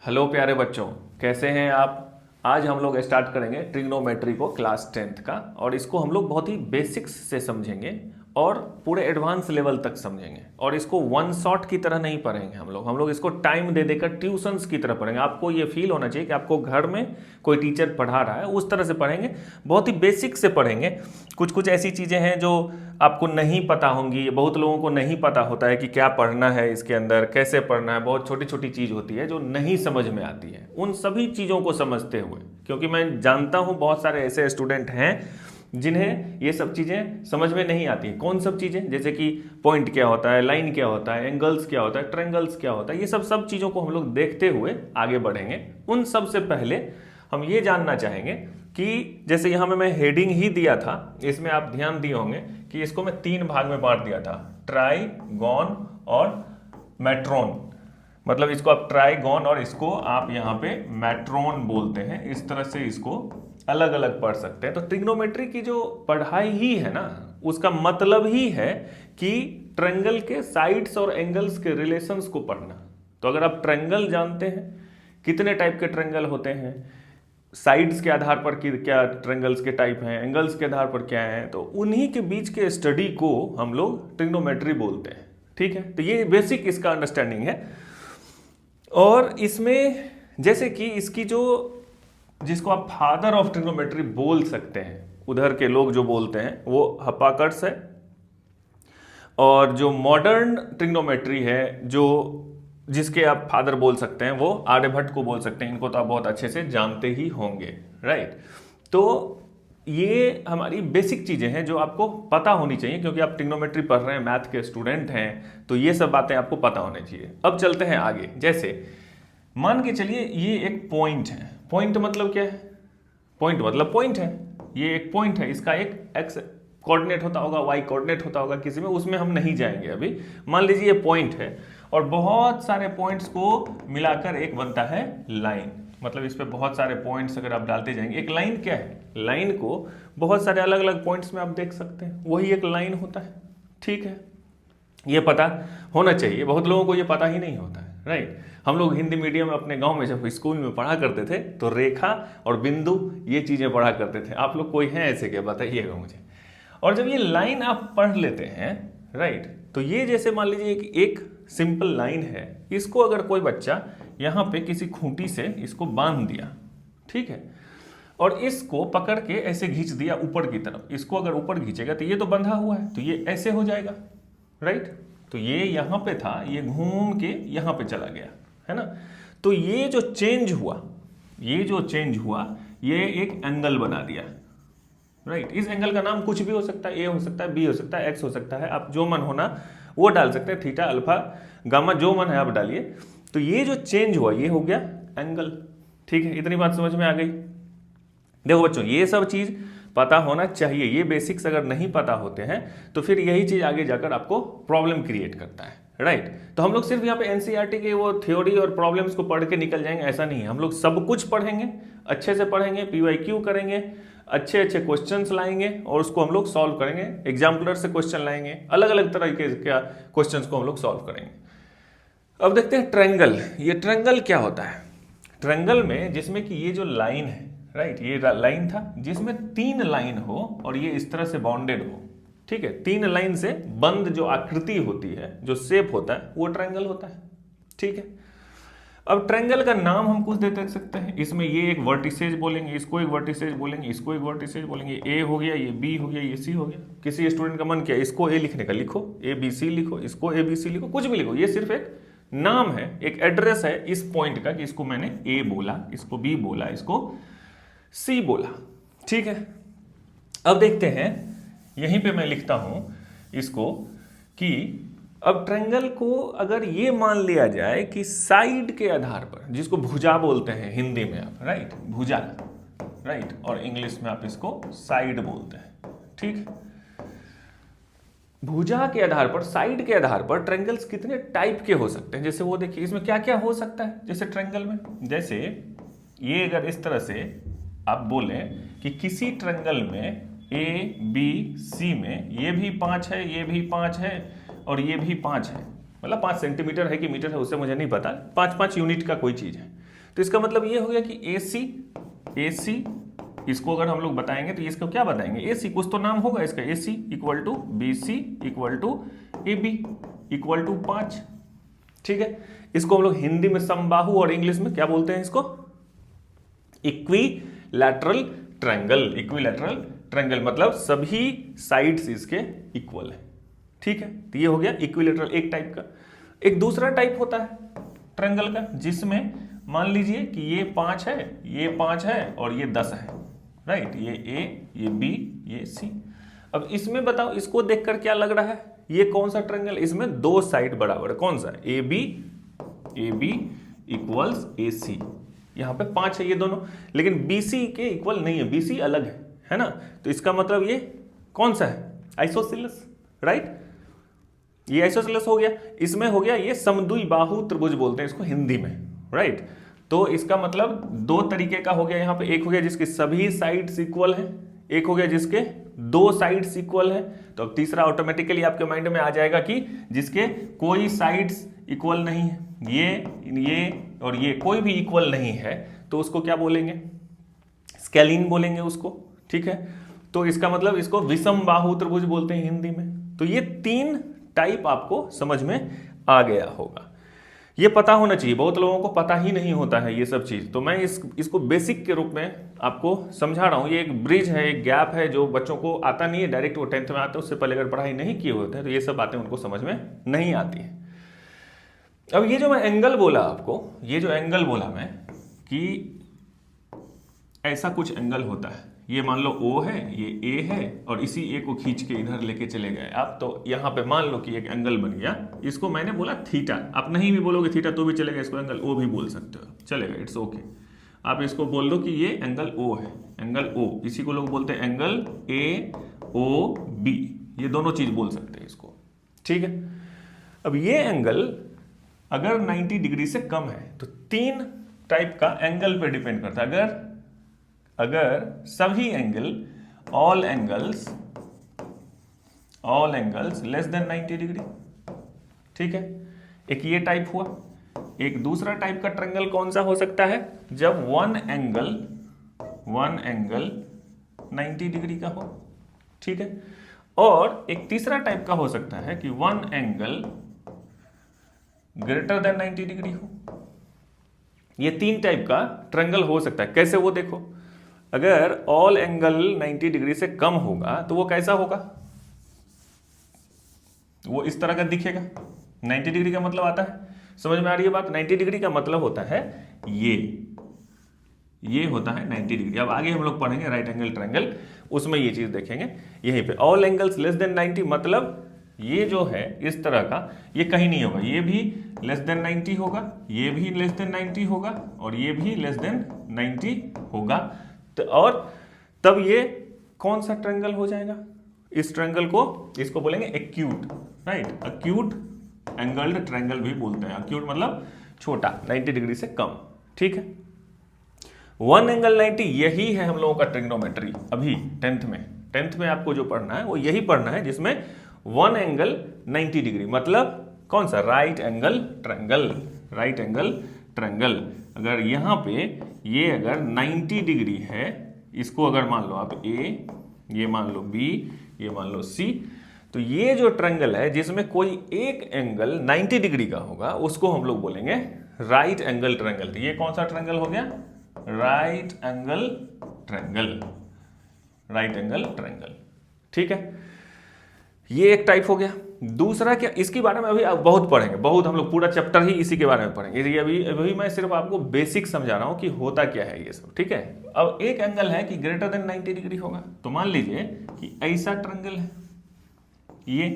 Hello प्यारे बच्चों, कैसे हैं आप। आज हम लोग स्टार्ट करेंगे ट्रिग्नोमेट्री को क्लास 10th का, और इसको हम लोग बहुत ही बेसिक्स से समझेंगे और पूरे एडवांस लेवल तक समझेंगे। और इसको वन शॉट की तरह नहीं पढ़ेंगे हम लोग इसको टाइम दे देकर ट्यूशन्स की तरह पढ़ेंगे। आपको ये फील होना चाहिए कि आपको घर में कोई टीचर पढ़ा रहा है, उस तरह से पढ़ेंगे। बहुत ही बेसिक से पढ़ेंगे। कुछ कुछ ऐसी चीज़ें हैं जो आपको नहीं पता होंगी, बहुत लोगों को नहीं पता होता है कि क्या पढ़ना है, इसके अंदर कैसे पढ़ना है। बहुत छोटी छोटी चीज़ होती है जो नहीं समझ में आती है। उन सभी चीज़ों को समझते हुए, क्योंकि मैं जानता हूँ बहुत सारे ऐसे स्टूडेंट हैं जिन्हें ये सब चीज़ें समझ में नहीं आती हैं। कौन सब चीज़ें, जैसे कि पॉइंट क्या होता है, लाइन क्या होता है, एंगल्स क्या होता है, ट्रायंगल्स क्या होता है, ये सब चीज़ों को हम लोग देखते हुए आगे बढ़ेंगे। उन सब से पहले हम ये जानना चाहेंगे कि जैसे यहाँ में मैं हेडिंग ही दिया था, इसमें आप ध्यान दिए होंगे कि इसको मैं 3 भाग में बांट दिया था, ट्राइगोन और मैट्रोन। मतलब इसको आप ट्राइगोन और इसको आप यहाँ पे मैट्रोन बोलते हैं। इस तरह से इसको अलग अलग पढ़ सकते हैं। तो ट्रिग्नोमेट्री की जो पढ़ाई ही है ना, उसका मतलब ही है कि ट्रायंगल के साइड्स और एंगल्स के रिलेशंस को पढ़ना। तो अगर आप ट्रायंगल जानते हैं, कितने टाइप के ट्रायंगल होते हैं, साइड्स के आधार पर कि क्या ट्रायंगल्स के टाइप हैं, एंगल्स के आधार पर क्या है, तो उन्हीं के बीच के स्टडी को हम लोग ट्रिग्नोमेट्री बोलते हैं। ठीक है, तो ये बेसिक इसका अंडरस्टैंडिंग है। और इसमें जैसे कि इसकी जो, जिसको आप फादर ऑफ ट्रिग्नोमेट्री बोल सकते हैं, उधर के लोग जो बोलते हैं वो हिप्पार्कस है। और जो मॉडर्न ट्रिग्नोमेट्री है, जो जिसके आप फादर बोल सकते हैं, वो आर्यभट्ट को बोल सकते हैं। इनको तो आप बहुत अच्छे से जानते ही होंगे, राइट। तो ये हमारी बेसिक चीज़ें हैं जो आपको पता होनी चाहिए, क्योंकि आप ट्रिग्नोमेट्री पढ़ रहे हैं, मैथ के स्टूडेंट हैं, तो ये सब बातें आपको पता होनी चाहिए। अब चलते हैं आगे। जैसे मान के चलिए ये एक पॉइंट है। पॉइंट मतलब क्या है? पॉइंट मतलब पॉइंट है। ये एक पॉइंट है, इसका एक एक्स कोऑर्डिनेट होता होगा, वाई कोऑर्डिनेट होता होगा किसी में, उसमें हम नहीं जाएंगे अभी। मान लीजिए ये पॉइंट है और बहुत सारे पॉइंट्स को मिलाकर एक बनता है लाइन। मतलब इस पे बहुत सारे पॉइंट्स अगर आप डालते जाएंगे, एक लाइन क्या है? लाइन को बहुत सारे अलग अलग पॉइंट्स में आप देख सकते हैं, वही एक लाइन होता है। ठीक है, ये पता होना चाहिए। बहुत लोगों को ये पता ही नहीं होता है, राइट। हम लोग हिंदी मीडियम में अपने गांव में जब स्कूल में पढ़ा करते थे तो रेखा और बिंदु ये चीज़ें पढ़ा करते थे। आप लोग कोई हैं ऐसे क्या, बताइएगा मुझे। और जब ये लाइन आप पढ़ लेते हैं, राइट, तो ये जैसे मान लीजिए कि एक सिंपल लाइन है, इसको अगर कोई बच्चा यहाँ पे किसी खूंटी से इसको बांध दिया, ठीक है, और इसको पकड़ के ऐसे खींच दिया ऊपर की तरफ, इसको अगर ऊपर खींचेगा तो ये तो बंधा हुआ है, तो ये ऐसे हो जाएगा, राइट। तो ये यहाँ पे था, ये घूम के यहाँ पे चला गया, है ना। तो ये जो चेंज हुआ, ये एक एंगल बना दिया, राइट। इस एंगल का नाम कुछ भी हो सकता है, ए हो सकता है, बी हो सकता है, एक्स हो सकता है, आप जो मन होना वो डाल सकते हैं, थीटा, अल्फा, गामा, जो मन है आप डालिए। तो ये जो चेंज हुआ ये हो गया एंगल। ठीक है, इतनी बात समझ में आ गई। देखो बच्चों, ये सब चीज़ पता होना चाहिए। ये बेसिक्स अगर नहीं पता होते हैं तो फिर यही चीज़ आगे जाकर आपको प्रॉब्लम क्रिएट करता है, राइट। तो हम लोग सिर्फ यहाँ पे एनसीईआरटी के वो थ्योरी और प्रॉब्लम्स को पढ़ के निकल जाएंगे, ऐसा नहीं है। हम लोग सब कुछ पढ़ेंगे, अच्छे से पढ़ेंगे, पीवाईक्यू करेंगे, अच्छे अच्छे क्वेश्चंस लाएंगे और उसको हम लोग सॉल्व करेंगे। एग्जाम्पलर से क्वेश्चन लाएंगे, अलग अलग तरीके के क्वेश्चंस को हम लोग सॉल्व करेंगे। अब देखते हैं ट्रायंगल। ये ट्रायंगल क्या होता है? ट्रायंगल में जिसमें कि ये जो लाइन है, राइट, ये लाइन था जिसमें 3 लाइन हो और ये इस तरह से बाउंडेड हो, ठीक है, 3 लाइन से बंद जो आकृति होती है, जो शेप होता है, वो ट्रायंगल होता है। ठीक है, अब ट्रायंगल का नाम हम कुछ दे सकते हैं। इसमें ये एक वर्टिसेज बोलेंगे, इसको एक वर्टिसेज बोलेंगे, इसको एक वर्टिसेज बोलेंगे, ए हो गया, ये बी हो गया, ये सी हो गया। किसी स्टूडेंट का मन किया इसको ए लिखने का, लिखो ए बी सी लिखो, इसको ए बी सी लिखो, कुछ भी लिखो। ये सिर्फ एक नाम है, एक एड्रेस है इस पॉइंट का कि इसको मैंने ए बोला, इसको बी बोला, इसको सी बोला। ठीक है, अब देखते हैं, यहीं पे मैं लिखता हूं इसको कि अब ट्रायंगल को अगर ये मान लिया जाए कि साइड के आधार पर, जिसको भुजा बोलते हैं हिंदी में आप, राइट, भुजा, राइट, और इंग्लिश में आप इसको साइड बोलते हैं। ठीक, भुजा के आधार पर, साइड के आधार पर ट्रायंगल्स कितने टाइप के हो सकते हैं। जैसे वो देखिए, इसमें क्या क्या हो सकता है। जैसे ट्रायंगल में, जैसे ये अगर इस तरह से आप बोलें कि किसी ट्रायंगल में ए बी सी में ये भी 5 है, ये भी 5 है और ये भी 5 है, मतलब 5 सेंटीमीटर है कि मीटर है उससे मुझे नहीं पता, 5-5 यूनिट का कोई चीज़ है। तो इसका मतलब ये हो गया कि AC इसको अगर हम लोग बताएंगे तो इसको क्या बताएंगे, AC कुछ तो नाम होगा इसका, AC equal to BC equal to AB equal to 5। ठीक है, इसको हम लोग हिंदी में समबाहु और इंग्लिश में क्या बोलते हैं इसको, इक्विलैटरल ट्रायंगल। इक्विलैटरल ट्रायंगल मतलब सभी साइड्स इसके इक्वल है। ठीक है, तो ये हो गया इक्विलैटरल एक टाइप का। एक दूसरा टाइप होता है ट्रायंगल का जिसमें मान लीजिए कि ये 5 है, ये 5 है और ये 10 है, राइट, ये A, ये B, ये C। अब इसमें बताओ, इसको देखकर क्या लग रहा है, ये कौन सा ट्रायंगल, इसमें दो साइड बराबर है, कौन सा, AB इक्वल्स AC। यहाँ पे 5 है ये दोनों, लेकिन BC के इक्वल नहीं है, BC अलग है ना। तो इसका मतलब ये कौन सा है, आइसोसेलेस, राइट, ये आइसोसेलेस हो गया। इसमें हो गया ये समद्विबाहु त्रिभुज बोलते हैं इसको हिंदी में, राइट। तो इसका मतलब दो तरीके का हो गया यहाँ पे, एक हो गया जिसके सभी साइड्स इक्वल हैं, एक हो गया जिसके दो साइड्स इक्वल है। तो अब तीसरा ऑटोमेटिकली आपके माइंड में आ जाएगा कि जिसके कोई साइड्स इक्वल नहीं है, ये और ये कोई भी इक्वल नहीं है, तो उसको क्या बोलेंगे, स्केलीन बोलेंगे उसको। ठीक है, तो इसका मतलब इसको विषम बाहु त्रिभुज बोलते हैं हिंदी में। तो ये 3 टाइप आपको समझ में आ गया होगा, ये पता होना चाहिए। बहुत लोगों को पता ही नहीं होता है ये सब चीज़, तो मैं इसको बेसिक के रूप में आपको समझा रहा हूँ। ये एक ब्रिज है, एक गैप है जो बच्चों को आता नहीं है, डायरेक्ट वो 10th में आते हैं, उससे पहले अगर पढ़ाई नहीं किए होते हैं तो ये सब बातें उनको समझ में नहीं आती हैं। अब ये जो मैं एंगल बोला आपको, ये जो एंगल बोला मैं कि ऐसा कुछ एंगल होता है, ये मान लो O है, ये A है, और इसी A को खींच के इधर लेके चले गए आप, तो यहाँ पे मान लो कि एक एंगल बन गया, इसको मैंने बोला थीटा। आप नहीं भी बोलोगे थीटा तो भी चलेगा, इसको एंगल O भी बोल सकते हो, चलेगा, इट्स ओके। आप इसको बोल दो कि ये एंगल O है, एंगल O, इसी को लोग बोलते हैं एंगल AOB, ये दोनों चीज बोल सकते हैं इसको। ठीक है, अब ये एंगल अगर 90 डिग्री से कम है तो 3 टाइप का एंगल पे डिपेंड करता है। अगर सभी angle all angles less than 90 degree, ठीक है, एक ये टाइप हुआ। एक दूसरा टाइप का ट्रायंगल कौन सा हो सकता है, जब वन एंगल 90 डिग्री का हो, ठीक है। और एक तीसरा टाइप का हो सकता है कि one angle greater than 90 degree हो। ये 3 टाइप का ट्रायंगल हो सकता है। कैसे, वो देखो, अगर ऑल एंगल 90 डिग्री से कम होगा तो वो कैसा होगा, वो इस तरह का दिखेगा। 90 डिग्री का मतलब आता है, समझ में आ रही है बात, 90 डिग्री का मतलब होता है ये होता है 90 डिग्री। अब आगे हम लोग पढ़ेंगे राइट एंगल ट्रायंगल, उसमें ये चीज देखेंगे। यहीं पे ऑल एंगल्स लेस देन 90 मतलब ये जो है इस तरह का, ये कहीं नहीं होगा, ये भी लेस देन 90 होगा, ये भी लेस देन 90 होगा, और ये भी लेस देन 90 होगा। तो और तब ये कौन सा ट्रायंगल हो जाएगा, इस ट्रायंगल को, इसको बोलेंगे acute, right, acute angled triangle भी बोलते हैं। एक्यूट मतलब छोटा, 90 डिग्री से कम, ठीक है। वन एंगल 90 यही है हम लोगों का ट्रिग्नोमेट्री। अभी 10th में आपको जो पढ़ना है वो यही पढ़ना है, जिसमें वन एंगल 90 डिग्री मतलब कौन सा, राइट एंगल ट्रायंगल। अगर यहाँ पे ये अगर 90 डिग्री है, इसको अगर मान लो आप A, ये मान लो B, ये मान लो C, तो ये जो ट्रायंगल है जिसमें कोई एक एंगल 90 डिग्री का होगा उसको हम लोग बोलेंगे राइट एंगल ट्रायंगल। तो ये कौन सा ट्रायंगल हो गया, राइट एंगल ट्रायंगल, ठीक है। ये एक टाइप हो गया। दूसरा क्या, इसके बारे में अभी बहुत पढ़ेंगे, बहुत, हम लोग पूरा चैप्टर ही इसी के बारे में पढ़ेंगे। ये अभी मैं सिर्फ आपको बेसिक समझा रहा हूं कि होता क्या है ये सब, ठीक है। अब एक एंगल है कि ग्रेटर देन 90 डिग्री होगा, तो मान लीजिए कि ऐसा ट्रायंगल है ये,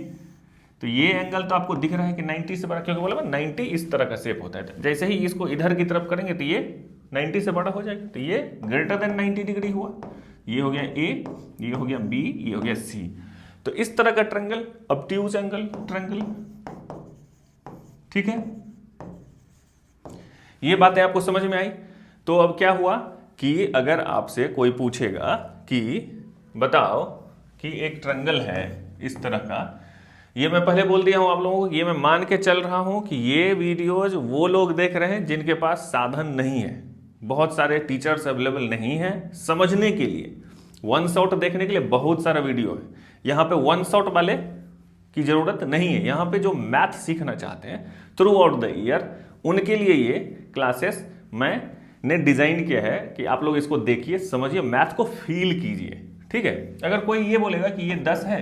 तो ये एंगल तो आपको दिख रहा है कि 90 से बड़ा, क्योंकि बोला 90 इस तरह का शेप होता है। जैसे ही इसको इधर की तरफ करेंगे तो ये 90 से बड़ा हो जाएगा, तो ये ग्रेटर देन 90 डिग्री हुआ। ये हो गया A, ये हो गया B, ये हो गया C। तो इस तरह का ट्रायंगल ऑब्ट्यूज एंगल ट्रायंगल, ठीक है। ये बातें आपको समझ में आई। तो अब क्या हुआ कि अगर आपसे कोई पूछेगा कि बताओ कि एक ट्रायंगल है इस तरह का, ये मैं पहले बोल दिया हूं आप लोगों को, ये मैं मान के चल रहा हूं कि ये वीडियोज वो लोग देख रहे हैं जिनके पास साधन नहीं है, बहुत सारे टीचर्स अवेलेबल नहीं हैं समझने के लिए, वन शॉट देखने के लिए बहुत सारा वीडियो है। यहाँ पे वन शॉट वाले की जरूरत नहीं है। यहाँ पे जो मैथ सीखना चाहते हैं थ्रू आउट द ईयर, उनके लिए ये क्लासेस मैंने डिजाइन किया है कि आप लोग इसको देखिए, समझिए, मैथ को फील कीजिए। ठीक है, अगर कोई ये बोलेगा कि ये 10 है,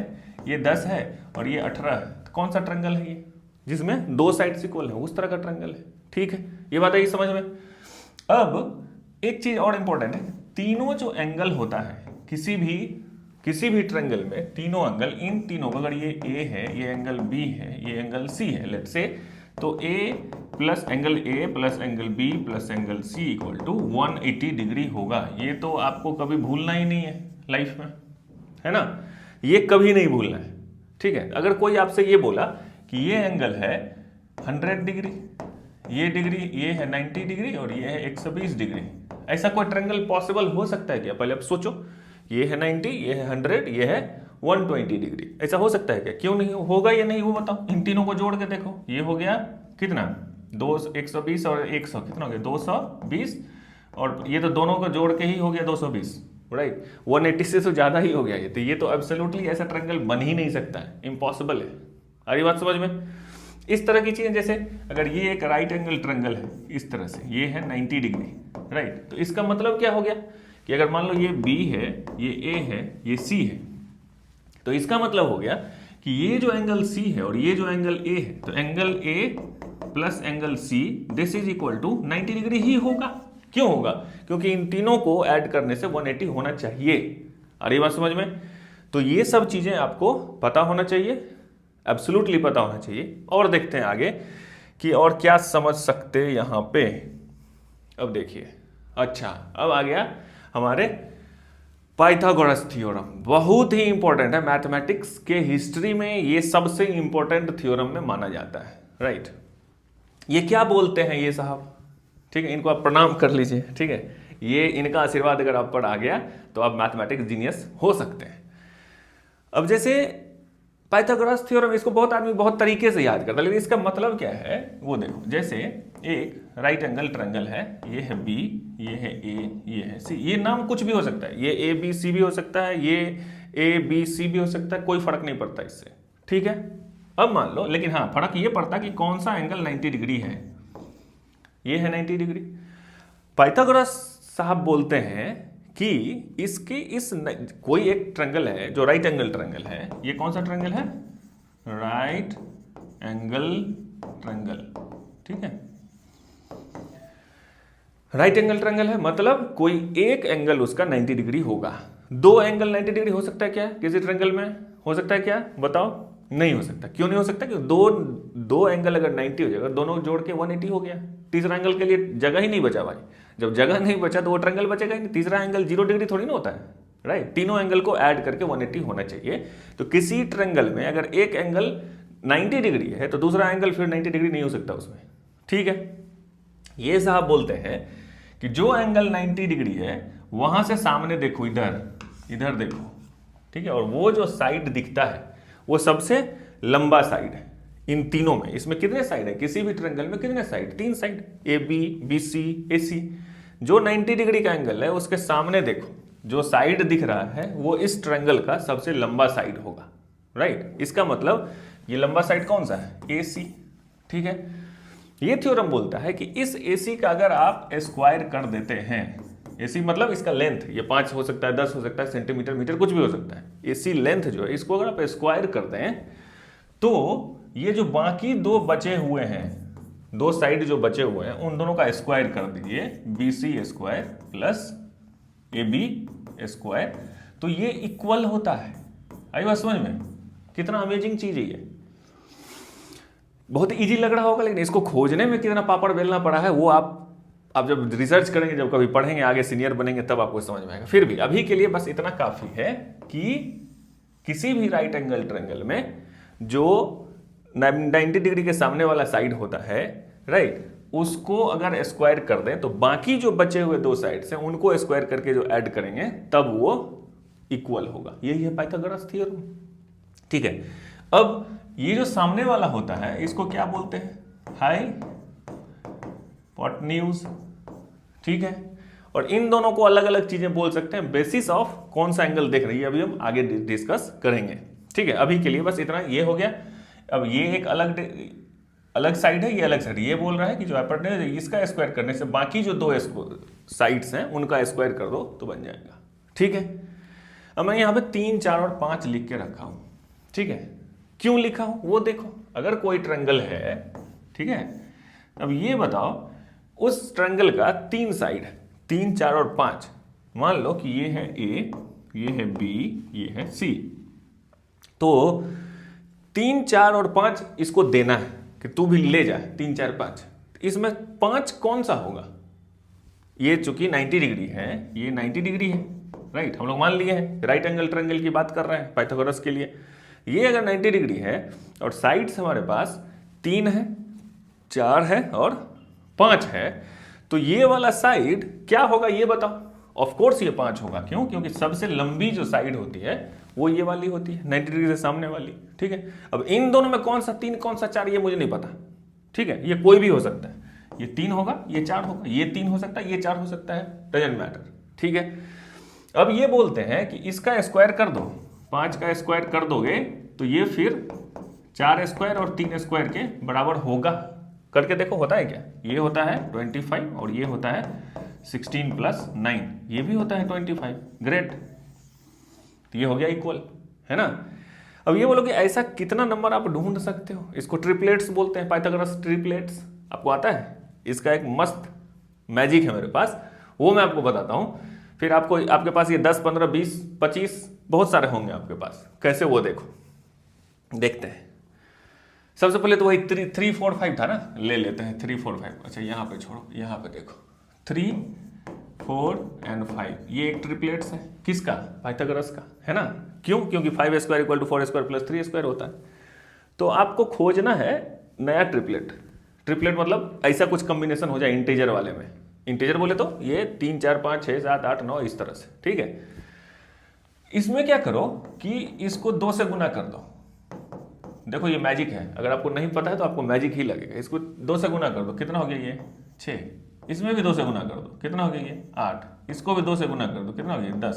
ये 10 है और ये 18 है, तो कौन सा ट्रायंगल है ये जिसमें दो साइड्स इक्वल है? उस तरह का ट्रायंगल है। ठीक है, ये बात आई समझ में। अब एक चीज और इंपॉर्टेंट है, तीनों जो एंगल होता है किसी भी ट्रायंगल में, तीनों एंगल, इन तीनों को, अगर ये ए है, ये एंगल बी है, ये एंगल सी है, लेट्स से, तो A plus angle A plus angle B plus angle C equal to 180 degree होगा। ये तो आपको कभी भूलना ही नहीं है लाइफ में, है ना, ये कभी नहीं भूलना है। ठीक है, अगर कोई आपसे ये बोला कि ये एंगल है 100 डिग्री, ये डिग्री, ये है 90 डिग्री और ये है 120 डिग्री, ऐसा कोई ट्रायंगल पॉसिबल हो सकता है क्या? पहले आप सोचो, ये है 90, ये है 100, ये है 120 डिग्री, ऐसा हो सकता है क्या? क्यों नहीं होगा? ये नहीं, वो बताओ। इन तीनों को जोड़ के देखो, ये हो गया कितना, 120 और 100 कितना हो गया, 220, और ये तो दोनों को जोड़ के ही हो गया 220, राइट। 180 से तो ज्यादा ही हो गया ये, तो ये तो एब्सोल्युटली ऐसा ट्रायंगल बन ही नहीं सकता है, इम्पॉसिबल है। आ रही बात समझ में? इस तरह की चीजें, जैसे अगर ये एक राइट एंगल ट्रायंगल है इस तरह से, ये है 90 डिग्री, राइट, तो इसका मतलब क्या हो गया कि अगर मान लो ये बी है, ये ए है, ये सी है, तो इसका मतलब हो गया कि ये जो एंगल सी है और ये जो एंगल ए है, तो angle A plus angle C, this is equal to 90 degree ही होगा। क्यों होगा? क्योंकि इन तीनों को ऐड करने से 180 होना चाहिए। आ रही बात समझ में? तो ये सब चीजें आपको पता होना चाहिए, एब्सोल्युटली पता होना चाहिए। और देखते हैं आगे कि और क्या समझ सकते यहां पे। अब देखिए, अच्छा, अब आ गया हमारे पाइथागोरस थ्योरम। बहुत ही इंपॉर्टेंट है, मैथमेटिक्स के हिस्ट्री में ये सबसे इंपॉर्टेंट थ्योरम में माना जाता है, राइट। ये क्या बोलते हैं ये साहब? ठीक है, इनको आप प्रणाम कर लीजिए। ठीक है, ये इनका आशीर्वाद अगर आप पर आ गया तो आप मैथमेटिक्स जीनियस हो सकते हैं। अब जैसे पाइथागोरस थ्योरम, इसको बहुत आदमी बहुत तरीके से याद करता है, लेकिन इसका मतलब क्या है वो देखो। जैसे एक राइट एंगल ट्रायंगल है, ये है बी, ये है ए, ये है सी, ये नाम कुछ भी हो सकता है, ये ए बी सी भी हो सकता है, ये ए बी सी भी हो सकता है, कोई फर्क नहीं पड़ता इससे। ठीक है, अब मान लो, लेकिन हाँ फर्क ये पड़ता कि कौन सा एंगल 90 डिग्री है। ये है 90 डिग्री। पाइथागोरस साहब बोलते हैं कि इसके कोई एक ट्रायंगल है जो राइट एंगल ट्रायंगल है। ये कौन सा ट्रायंगल है? Right angle triangle. ठीक है, राइट एंगल ट्रायंगल है, मतलब कोई एक एंगल उसका 90 डिग्री होगा। दो एंगल 90 डिग्री हो सकता है क्या किसी ट्रायंगल में? हो सकता है क्या? बताओ। नहीं हो सकता। क्यों नहीं हो सकता? कि दो एंगल अगर 90 हो जाएगा, दोनों जोड़ के 180 हो गया। तीसरा एंगल के लिए जगह ही नहीं बचा भाई। जब जगह नहीं बचा तो वो ट्रायंगल बचेगा ही नहीं। तीसरा एंगल 0 डिग्री थोड़ी ना होता है, राइट। तीनों एंगल को ऐड करके 180 होना चाहिए। तो किसी ट्रायंगल में अगर एक एंगल 90 डिग्री है तो दूसरा एंगल फिर 90 डिग्री नहीं हो सकता उसमें। ठीक है, ये साहब बोलते हैं कि जो एंगल 90 डिग्री है वहां से सामने देखो, इधर देखो, ठीक है, और वो जो साइड दिखता है वो सबसे लंबा साइड है इन तीनों में। इसमें कितने साइड है किसी भी ट्रायंगल में? कितने side? 3 side, A B, B C, A C. जो 90 डिग्री का एंगल है उसके सामने देखो, जो साइड दिख रहा है वो इस ट्रायंगल का सबसे लंबा साइड होगा, राइट। इसका मतलब ये लंबा साइड कौन सा है? ए सी। ठीक है, ये थ्योरम बोलता है कि इस ए सी का अगर आप स्क्वायर कर देते हैं, एसी मतलब इसका लेंथ, ये 5 हो सकता है, 10 हो सकता है, सेंटीमीटर, मीटर, कुछ भी हो सकता है। एसी लेंथ जो है, इसको अगर आप स्क्वायर करते हैं तो ये जो बाकी दो बचे हुए हैं, दो साइड जो बचे हुए हैं, उन दोनों का स्क्वायर कर दीजिए, B C square plus A B square, तो ये इक्वल होता है। आई बात समझ में? कितना अमेजिंग चीज है ये। बहुत इजी लग रहा होगा, लेकिन इसको खोजने में कितना पापड़ बेलना पड़ा है वो आप जब रिसर्च करेंगे, जब कभी पढ़ेंगे, आगे सीनियर बनेंगे, तब आपको समझ में आएगा। फिर भी अभी के लिए बस इतना काफी है कि किसी भी राइट एंगल ट्रायंगल में जो 90 डिग्री के सामने वाला साइड होता है, राइट, उसको अगर स्क्वायर कर दें तो बाकी जो बचे हुए दो साइड से उनको स्क्वायर करके जो ऐड करेंगे तब वो इक्वल होगा। यही है पाइथागोरस थ्योरम। ठीक है, अब ये जो सामने वाला होता है इसको क्या बोलते हैं? हाइपोटेन्यूज। ठीक है। और इन दोनों को अलग अलग चीजें बोल सकते हैं बेसिस ऑफ कौन सा एंगल देख रही है, अभी हम आगे डिस्कस करेंगे। ठीक है, अभी के लिए बस इतना ये हो गया। अब ये एक अलग साइड है, ये अलग साइड। ये बोल रहा है कि जो हाइपोटेन्यूज है इसका स्क्वायर करने से बाकी जो दो साइड्स हैं उनका स्क्वायर कर दो तो बन जाएगा। ठीक है, अब मैं यहाँ पे 3, 4 और 5 लिख के रखा हूँ। ठीक है, क्यों लिखा हूँ वो देखो। अगर कोई ट्रायंगल है, ठीक है, अब ये बताओ उस ट्रायंगल का 3 साइड है, 3, 4 और 5। मान लो कि ये है ए, ये है बी, ये है सी। तो 3, 4 और 5 इसको देना है कि तू भी ले जा 3, 4, 5। इसमें 5 कौन सा होगा? ये चूंकि 90 डिग्री है, ये 90 डिग्री है, राइट। हम लोग मान लिए हैं राइट एंगल ट्रायंगल की बात कर रहे हैं पाइथागोरस के लिए। ये अगर 90 डिग्री है और साइड्स हमारे पास 3 है, 4 है और 5 है, तो ये वाला साइड क्या होगा ये बताओ। ऑफ कोर्स ये 5 होगा। क्यों? क्योंकि सबसे लंबी जो साइड होती है वो ये वाली होती है, 90 डिग्री से सामने वाली। ठीक है, अब इन दोनों में कौन सा 3 कौन सा 4 ये मुझे नहीं पता। ठीक है, ये कोई भी हो सकता है, ये 3 होगा, ये 4 होगा, ये 3 हो सकता है, ये 4 हो सकता है, डजंट मैटर। ठीक है, अब ये बोलते हैं कि इसका स्क्वायर कर दो, 5 का स्क्वायर कर दोगे तो ये फिर 4 स्क्वायर और 3 स्क्वायर के बराबर होगा। करके देखो होता है क्या? ये होता है 25 और ये होता है 16 + 9, ये भी होता है 25। ग्रेट, तो ये हो गया इक्वल, है ना। अब ये बोलो कि ऐसा कितना नंबर आप ढूंढ सकते हो, इसको ट्रिपलेट्स बोलते हैं, पाइथागोरस ट्रिपलेट्स। आपको आता है? इसका एक मस्त मैजिक है मेरे पास, वो मैं आपको बताता हूँ। फिर आपको आपके पास ये 10, 15, 20, 25 बहुत सारे होंगे आपके पास। कैसे वो देखो, देखते हैं। सबसे पहले तो वही 3, 4, 5 था ना, ले लेते हैं 3, 4, 5। अच्छा यहाँ पे छोड़ो, यहाँ पे देखो 3, 4 और 5, ये एक ट्रिपलेट्स है। किसका? पाइथागोरस का, है ना। क्यों? क्योंकि 5² = 4² + 3² होता है। तो आपको खोजना है नया ट्रिपलेट। ट्रिपलेट मतलब ऐसा कुछ कॉम्बिनेशन हो जाए इंटीजर वाले में। इंटीजर बोले तो ये 3, 4, 5, 6, 7, 8, 9 इस तरह से। ठीक है, इसमें क्या करो कि इसको 2 से गुना कर दो। देखो ये मैजिक है, अगर आपको नहीं पता है तो आपको मैजिक ही लगेगा। इसको 2 से गुना कर दो, कितना हो गया ये 6। इसमें भी 2 से गुना कर दो, कितना हो गया ये 8। इसको भी 2 से गुना कर दो, कितना हो गया 10।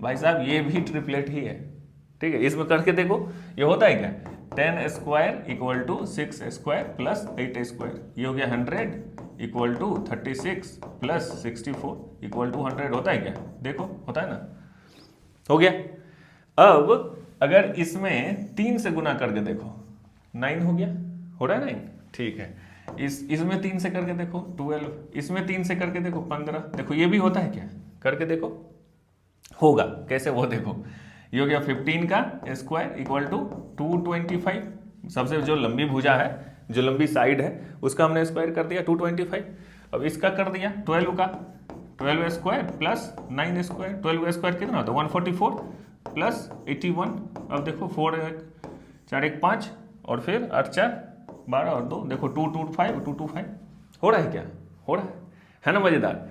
भाई साहब ये भी ट्रिपलेट ही है। ठीक है, इसमें करके देखो ये होता है क्या। 10² = 6² + 8², ये हो गया 100 = 36 + 64 = 100। होता है क्या? देखो होता है ना, हो गया। अब अगर इसमें 3 से गुना करके देखो, 9 हो गया, हो रहा है 9। ठीक है, इसमें 3 से करके देखो 12, इसमें 3 से करके देखो 15। देखो ये भी होता है क्या? करके देखो, होगा। कैसे वो देखो, ये हो गया 15 का स्क्वायर = 225। सबसे जो लंबी भुजा है, जो लंबी साइड है, उसका हमने स्क्वायर कर दिया 225। अब इसका कर दिया 12 का, 12² + 9²। 12² कितना होता है 144 + 81। अब देखो 4 1 4 1 5 और फिर 8 4 12 और 2, देखो 225 हो रहा है क्या? हो रहा है ना, मजेदार।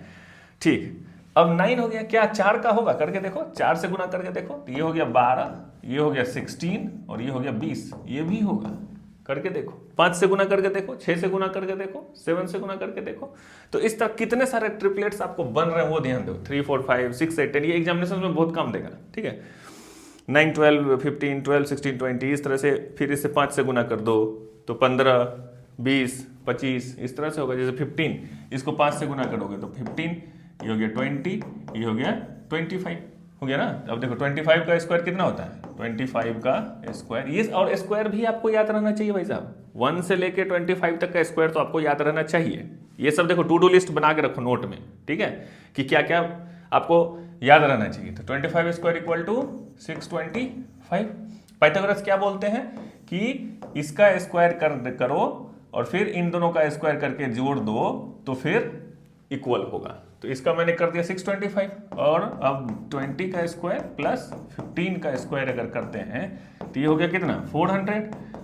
ठीक, अब 9 हो गया, क्या 4 का होगा? करके देखो, 4 से गुना करके देखो, तो ये हो गया 12, ये हो गया 16 और ये हो गया 20, ये भी होगा। करके देखो, 5 से गुना करके देखो, 6 से गुना करके देखो, 7 से गुना करके देखो। तो इस तरह कितने सारे ट्रिपलेट्स आपको बन रहे हैं वो ध्यान दो। 3 4 5 6 8 10, ये एग्जामिनेशन में बहुत काम देगा। ठीक है, 9 12 15 12 16 20 इस तरह से। फिर इसे 5 से गुना कर दो तो 15 20 25 इस तरह से होगा। जैसे 15, इसको 5 से गुना करोगे तो 15, ये हो गया 20, ये हो गया 25, हो गया ना। अब देखो 25 का स्क्वायर कितना होता है? 25 का स्क्वायर, ये और स्क्वायर भी आपको याद रहना चाहिए भाई साहब। 1 से लेके 25 तक का स्क्वायर तो आपको याद रहना चाहिए। ये सब देखो टू डू लिस्ट बना के रखो नोट में, ठीक है, कि क्या क्या आपको याद रहना चाहिए। तो 25² = 625। पाइथागोरस क्या बोलते हैं कि इसका स्क्वायर करो और फिर इन दोनों का स्क्वायर करके जोड़ दो तो फिर इक्वल होगा। तो इसका मैंने कर दिया 625, और अब 20 का स्क्वायर प्लस 15 का स्क्वायर अगर करते हैं तो ये हो गया कितना 400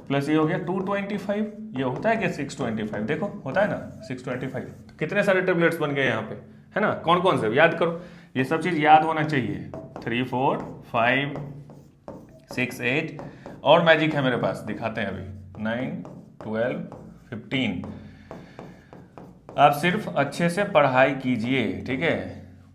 प्लस ये हो गया 225, ये होता है क्या 625। देखो होता है ना 625। तो कितने सारे ट्रिपलेट्स बन गए यहाँ पे, है ना। कौन कौन से याद करो, ये सब चीज याद होना चाहिए। 3 4 5 6 8 और मैजिक है मेरे पास, दिखाते हैं अभी। 9 12 15 आप सिर्फ अच्छे से पढ़ाई कीजिए, ठीक है,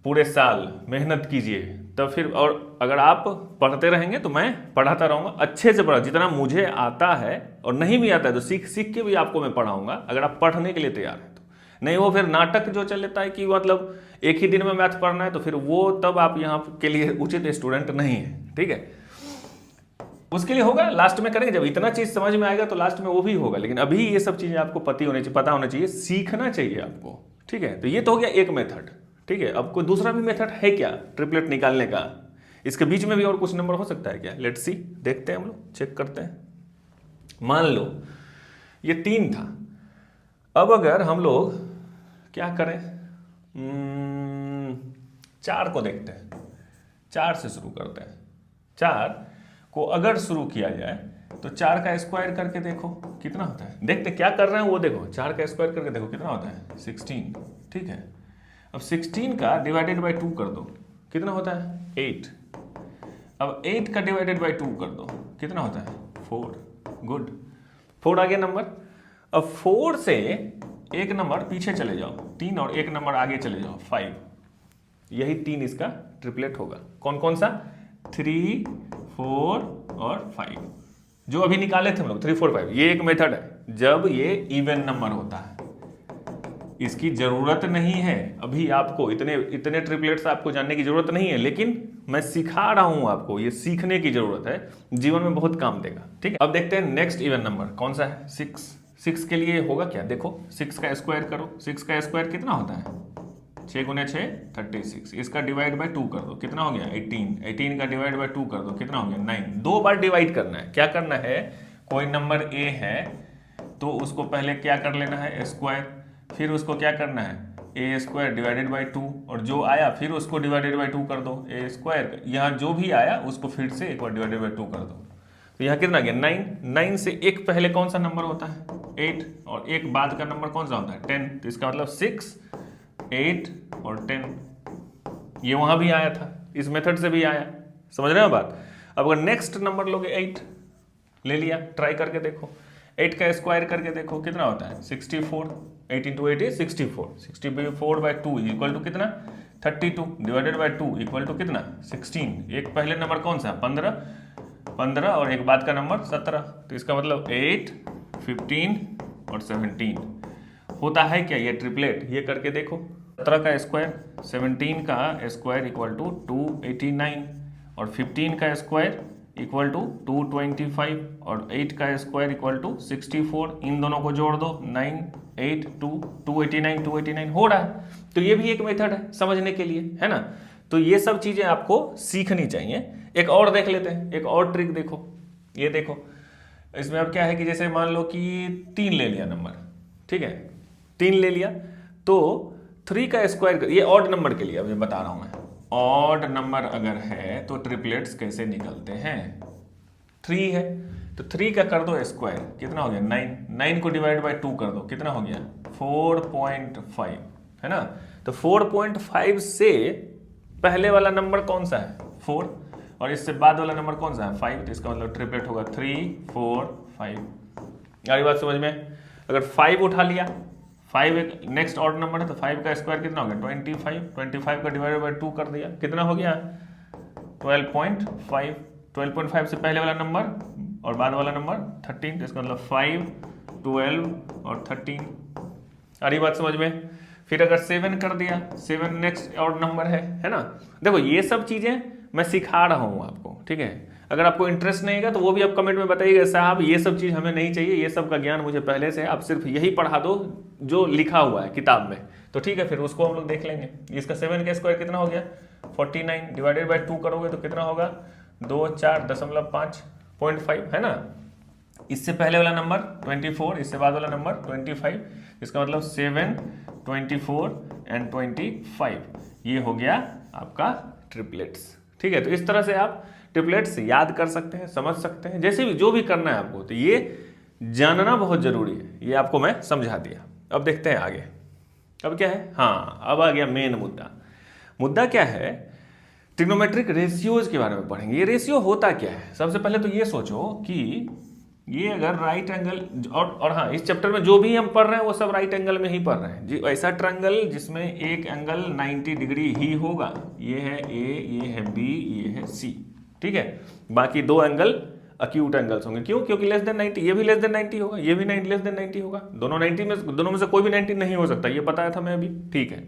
पूरे साल मेहनत कीजिए, तब फिर, और अगर आप पढ़ते रहेंगे तो मैं पढ़ाता रहूँगा, अच्छे से पढ़ा, जितना मुझे आता है, और नहीं भी आता है तो सीख सीख के भी आपको मैं पढ़ाऊँगा, अगर आप पढ़ने के लिए तैयार हैं तो। नहीं वो फिर नाटक जो चल लेता है कि मतलब एक ही दिन में मैथ पढ़ना है, तो फिर वो तब आप यहाँ के लिए उचित स्टूडेंट नहीं है, ठीक है। उसके लिए होगा, लास्ट में करेंगे, जब इतना चीज समझ में आएगा तो लास्ट में वो भी होगा, लेकिन अभी ये सब चीजें आपको पता होना चाहिए, सीखना चाहिए आपको, ठीक है। तो ये तो हो गया एक मेथड, ठीक है। अब कोई दूसरा भी मेथड है क्या ट्रिपलेट निकालने का? इसके बीच में भी और कुछ नंबर हो सकता है क्या? लेट्स सी, देखते हैं, हम लोग चेक करते हैं। मान लो ये 3 था, अब अगर हम लोग क्या करें, 4 को देखते हैं, 4 से शुरू करते हैं। 4 को अगर शुरू किया जाए तो 4 का स्क्वायर करके देखो कितना होता है, देखते क्या कर रहे हैं वो देखो, 4 का स्क्वायर करके देखो कितना होता है 16, ठीक है। अब 16 का डिवाइडेड बाई 2 कर दो, कितना होता है 8। अब 8 का डिवाइडेड बाई 2 कर दो, कितना होता है 4, गुड, 4 आ गया नंबर। अब 4 से एक नंबर पीछे चले जाओ, 3, और एक नंबर आगे चले जाओ 5, यही 3 इसका ट्रिपलेट होगा। कौन कौन सा? 3, 4 और 5, जो अभी निकाले थे हम लोग 3, 4, 5। ये एक मेथड है जब ये इवन नंबर होता है, इसकी जरूरत नहीं है अभी आपको, इतने ट्रिपलेट्स आपको जानने की जरूरत नहीं है, लेकिन मैं सिखा रहा हूं आपको, ये सीखने की जरूरत है, जीवन में बहुत काम देगा, ठीक है। अब देखते हैं नेक्स्ट इवन नंबर कौन सा है, 6। 6 के लिए होगा क्या, देखो 6 का स्क्वायर करो, 6 का स्क्वायर कितना होता है 6 गुने 6 36, इसका डिवाइड बाय 2 कर दो, कितना हो गया 18। 18 का डिवाइड बाय 2 कर दो, कितना हो गया 9। 2 बार डिवाइड करना है, क्या करना है, कोई नंबर a है तो उसको पहले क्या कर लेना है स्क्वायर, फिर उसको क्या करना है a स्क्वायर डिवाइडेड बाई 2, और जो आया फिर उसको डिवाइडेड बाई 2 कर दो, a स्क्वायर, यहाँ जो भी आया उसको फिर से एक बार डिवाइडेड बाई 2 कर दो, तो यहाँ कितना गया 9। 9 से एक पहले कौन सा नंबर होता है 8, और एक बाद का नंबर कौन सा होता है 10, तो इसका मतलब 6, 8 और 10, ये वहां भी आया था, इस मेथड से भी आया, समझ रहे हो बात। अब अगर नेक्स्ट नंबर लोगे 8 ले लिया, ट्राई करके देखो, 8 का स्क्वायर करके देखो कितना होता है 64, 8 into 8 is 64, 64 by 2 equal to कितना 32, डिवाइडेड बाई 2 इक्वल टू कितना 16। एक पहले नंबर कौन सा 15 और एक बाद का नंबर 17, तो इसका मतलब 8, 15 और 17 होता है क्या ये ट्रिपलेट, ये करके देखो। 17 का स्क्वायर, 17 का स्क्वायर इक्वल टू 289, और 15 का स्क्वायर इक्वल टू 225, और 8 का स्क्वायर इक्वल टू 64, इन दोनों को जोड़ दो 9, 8, 2, 289 हो रहा है। तो ये भी एक मेथड है समझने के लिए, है ना। तो ये सब चीजें आपको सीखनी चाहिए। एक और देख लेते हैं, एक और ट्रिक देखो, ये देखो इसमें अब क्या है कि जैसे मान लो कि 3 ले लिया नंबर, ठीक है, 3 ले लिया, तो 3 का स्क्वायर, ये ऑड नंबर के लिए अब मैं बता रहा हूं मैं, ऑड नंबर अगर है तो ट्रिपलेट्स कैसे निकलते हैं। 3 है तो 3 का कर दो स्क्वायर, कितना हो गया 9। 9 को डिवाइड बाय 2 कर दो, कितना हो गया 4.5, है ना। तो 4.5 से पहले वाला नंबर कौन सा है 4, और इससे बाद वाला नंबर कौन सा है 5, तो इसका मतलब ट्रिपलेट होगा 3, 4, 5। यार बात समझ में। अगर 5 उठा लिया, 5 एक नेक्स्ट ऑड नंबर है, तो 5 का स्क्वायर कितना हो गया 25, 25 का डिवाइडेड बाय 2 कर दिया, कितना हो गया 12.5। 12.5 से पहले वाला नंबर और बाद वाला नंबर 13, तो इसका मतलब 5, 12 और 13। आ रही बात समझ में। फिर अगर 7 कर दिया, 7 नेक्स्ट ऑड नंबर है ना। देखो ये सब चीजें मैं सिखा रहा हूं आपको, ठीक है। अगर आपको इंटरेस्ट नहीं है तो वो भी आप कमेंट में बताइएगा, साहब ये सब चीज हमें नहीं चाहिए, ये सब का ज्ञान मुझे पहले से है, आप सिर्फ यही पढ़ा दो जो लिखा हुआ है किताब में, तो ठीक है, फिर उसको हम लोग देख लेंगे। इसका 7 का स्क्वायर कितना हो गया 49, डिवाइडेड बाय 2 करोगे तो कितना होगा 2, 4.5, है ना। इससे पहले वाला नंबर 24, इससे बाद वाला नंबर 25, इसका मतलब 7, 24 एंड 25, ये हो गया आपका ट्रिपलेट्स, ठीक है। तो इस तरह से आप ट्रिपलेट्स याद कर सकते हैं, समझ सकते हैं, जैसे भी जो भी करना है आपको, तो ये जानना बहुत जरूरी है, ये आपको मैं समझा दिया। अब देखते हैं आगे, अब क्या है, हाँ अब आ गया मेन मुद्दा। मुद्दा क्या है, ट्रिग्नोमेट्रिक रेशियोज के बारे में पढ़ेंगे। ये रेशियो होता क्या है, सबसे पहले तो ये सोचो कि ये अगर राइट एंगल और हाँ, इस चैप्टर में जो भी हम पढ़ रहे हैं वो सब राइट एंगल में ही पढ़ रहे हैं जी। ऐसा ट्रायंगल जिसमें एक एंगल 90 डिग्री ही होगा, ये है ए, ये है बी, ये है सी, ठीक है। बाकी दो एंगल अक्यूट एंगल्स होंगे। क्यों? क्योंकि लेस देन 90, ये भी लेस देन 90 होगा, ये भी लेस देन 90 होगा। दोनों में से कोई भी 90 नहीं हो सकता, ये बताया था मैं अभी, ठीक है।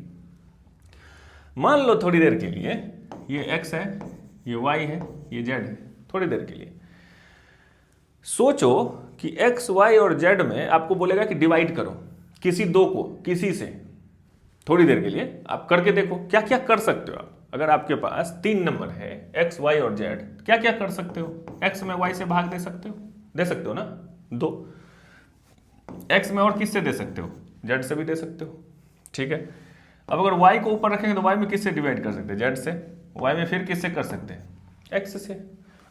मान लो थोड़ी देर के लिए ये x है, ये y है, ये z है, थोड़ी देर के लिए सोचो कि x, y और z में आपको बोलेगा कि डिवाइड करो किसी दो को किसी से। थोड़ी देर के लिए आप करके देखो क्या क्या कर सकते हो आप। अगर आपके पास 3 नंबर है x, y और z, क्या क्या कर सकते हो? x में y से भाग दे सकते हो ना, 2। x में और किससे दे सकते हो? z से भी दे सकते हो, ठीक है। अब अगर y को ऊपर रखेंगे तो y में किससे डिवाइड कर सकते हैं? z से। y में फिर किससे कर सकते हैं? x से।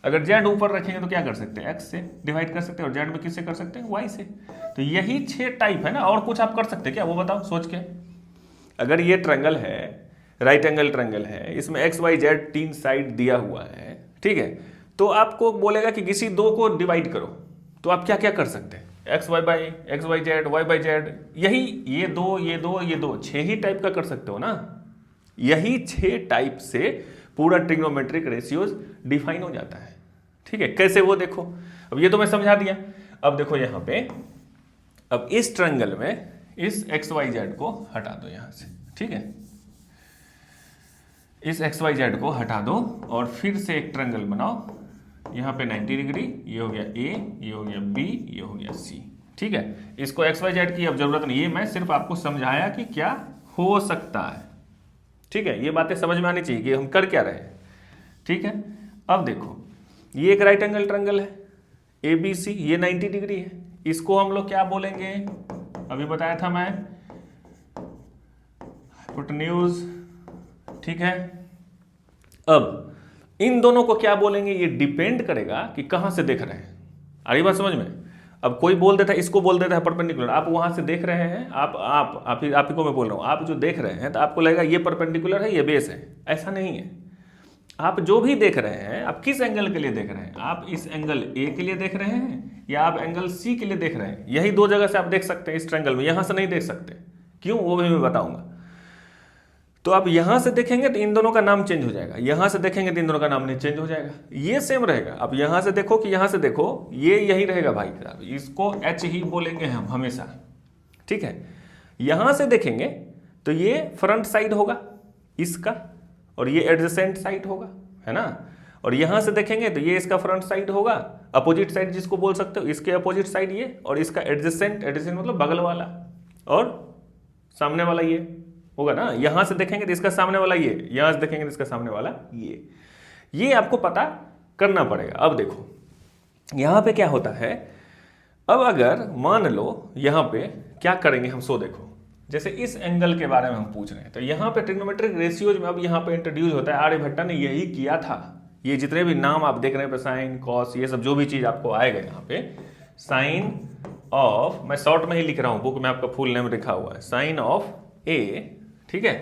अगर z ऊपर रखेंगे तो क्या कर सकते हैं? x से डिवाइड कर सकते हैं। और z में किससे कर सकते हैं? y से। तो यही 6 टाइप है ना, और कुछ आप कर सकते हैं क्या? वो बताओ सोच के। अगर ये ट्रायंगल है, राइट एंगल ट्रायंगल है, इसमें x, y, z 3 साइड दिया हुआ है, ठीक है, तो आपको बोलेगा कि किसी दो को डिवाइड करो, तो आप क्या क्या कर सकते हैं? x, y by x, y, z, y by z, यही ये दो 6 ही टाइप का कर सकते हो ना। यही 6 टाइप से पूरा ट्रिग्नोमेट्रिक रेशियोज डिफाइन हो जाता है, ठीक है। कैसे वो देखो। अब ये तो मैं समझा दिया। अब देखो यहाँ पे, अब इस ट्रायंगल में इस x, y, z को हटा दो यहाँ से, ठीक है। इस x, y, z को हटा दो और फिर से एक ट्रायंगल बनाओ। यहाँ पे 90 डिग्री, ये हो गया A, ये हो गया B, ये हो गया C, ठीक है। इसको x, y, z की अब जरूरत नहीं है, मैं सिर्फ आपको समझाया कि क्या हो सकता है, ठीक है। ये बातें समझ में आनी चाहिए कि हम कर क्या रहे हैं, ठीक है। अब देखो, ये एक राइट एंगल ट्रायंगल है ABC, ये 90 डिग्री है। इसको हम लोग क्या बोलेंगे? अभी बताया था मैं, हाइपोटेन्यूज, ठीक है। अब इन दोनों को क्या बोलेंगे? ये डिपेंड करेगा कि कहां से देख रहे हैं। आ रही बात समझ में? अब कोई बोल देता है, इसको बोल देता है परपेंडिकुलर, आप वहां से देख रहे हैं, आप ही को मैं बोल रहा हूं, आप जो देख रहे हैं तो आपको लगेगा ये परपेंडिकुलर है, ये बेस है। ऐसा नहीं है। आप जो भी देख रहे हैं, आप किस एंगल के लिए देख रहे हैं? आप इस एंगल A के लिए देख रहे हैं या आप एंगल C के लिए देख रहे हैं? यही 2 जगह से आप देख सकते हैं इस ट्रायंगल में, यहां से नहीं देख सकते। क्यों? वो भी मैं बताऊंगा। तो आप यहां से देखेंगे तो इन दोनों का नाम चेंज हो जाएगा, यहां से देखेंगे तो इन दोनों का नाम नहीं चेंज हो जाएगा, ये सेम रहेगा। आप यहां से देखो कि यहां से देखो, ये यही रहेगा भाई साहब, इसको H ही बोलेंगे हम हमेशा, ठीक है। यहां से देखेंगे तो ये फ्रंट साइड होगा इसका, और ये एडजेसेंट साइड होगा, है ना। और यहां से देखेंगे तो ये इसका फ्रंट साइड होगा, अपोजिट साइड जिसको बोल सकते हो, इसके अपोजिट साइड ये, और इसका एडजेसेंट मतलब बगल वाला, और सामने वाला ये होगा ना। यहां से देखेंगे तो इसका सामने वाला ये, यहां से देखेंगे तो इसका सामने वाला ये आपको पता करना पड़ेगा। अब देखो यहां पे क्या होता है। अब अगर मान लो यहां पे क्या करेंगे हम, सो देखो, जैसे इस एंगल के बारे में हम पूछ रहे हैं, तो यहां पे ट्रिग्नोमेट्रिक रेशियोज में अब यहां पे इंट्रोड्यूस होता है, आर्यभट्ट ने यही किया था। ये जितने भी नाम आप देख रहे हैं, साइन, कॉस, ये सब जो भी चीज आपको आएगा यहाँ पे, साइन ऑफ, मैं शॉर्ट में ही लिख रहा हूं, बुक में आपका फुल नेम लिखा हुआ है, साइन ऑफ A, ठीक है।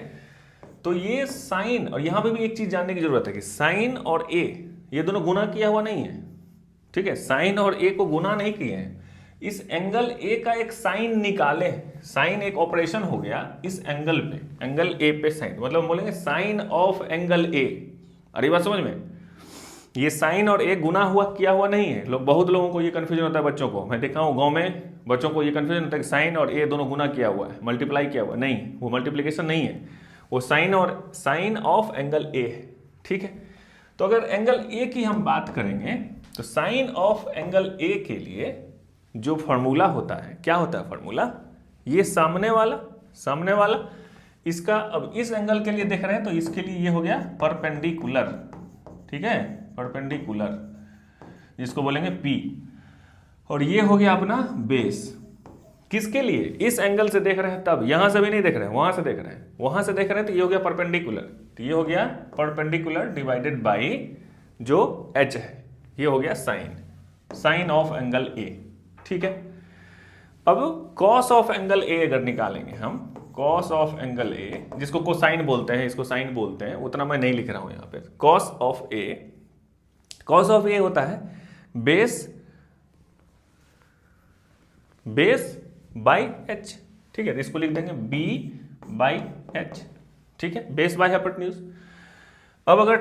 तो ये साइन, और यहां पे भी एक चीज जानने की जरूरत है कि साइन और A ये दोनों गुना किया हुआ नहीं है, ठीक है। साइन और A को गुना नहीं किए हैं। इस एंगल A का एक साइन निकाले, साइन एक ऑपरेशन हो गया इस एंगल पे, एंगल A पे साइन, मतलब हम बोलेंगे साइन ऑफ एंगल A। अरे बात समझ में? ये साइन और A गुना हुआ किया हुआ नहीं है। बहुत लोगों को ये कंफ्यूजन होता है, बच्चों को मैं देखा हूं गांव में, बच्चों को ये कंफ्यूजन होता है कि साइन और A दोनों गुना किया हुआ है, मल्टीप्लाई किया हुआ। नहीं, वो मल्टीप्लिकेशन नहीं है, वो साइन ऑफ एंगल A है, ठीक है। तो अगर एंगल A की हम बात करेंगे तो साइन ऑफ एंगल A के लिए जो फॉर्मूला होता है, क्या होता है फॉर्मूला? ये सामने वाला इसका, अब इस एंगल के लिए देख रहे हैं तो इसके लिए ये हो गया परपेंडिकुलर, ठीक है, परपेंडिकुलर, जिसको बोलेंगे P। और ये हो गया अपना बेस। किसके लिए? इस एंगल से देख रहे हैं तब, यहां से भी नहीं देख रहे हैं, वहां से देख रहे हैं, वहां से देख रहे हैं तो ये हो गया परपेंडिकुलर, तो ये हो गया परपेंडिकुलर डिवाइडेड बाई जो H है, ये हो गया साइन ऑफ एंगल A, ठीक है। अब कॉस ऑफ एंगल A अगर निकालेंगे हम, कॉस ऑफ एंगल A, जिसको कोसाइन बोलते हैं, इसको साइन बोलते हैं, उतना मैं नहीं लिख रहा हूं यहां पे। कॉस ऑफ A होता है बेस बेस बाई एच, ठीक है, इसको लिख देंगे बी बाई एच, ठीक है, बेस बाई हाइपोटेन्यूज। अब अगर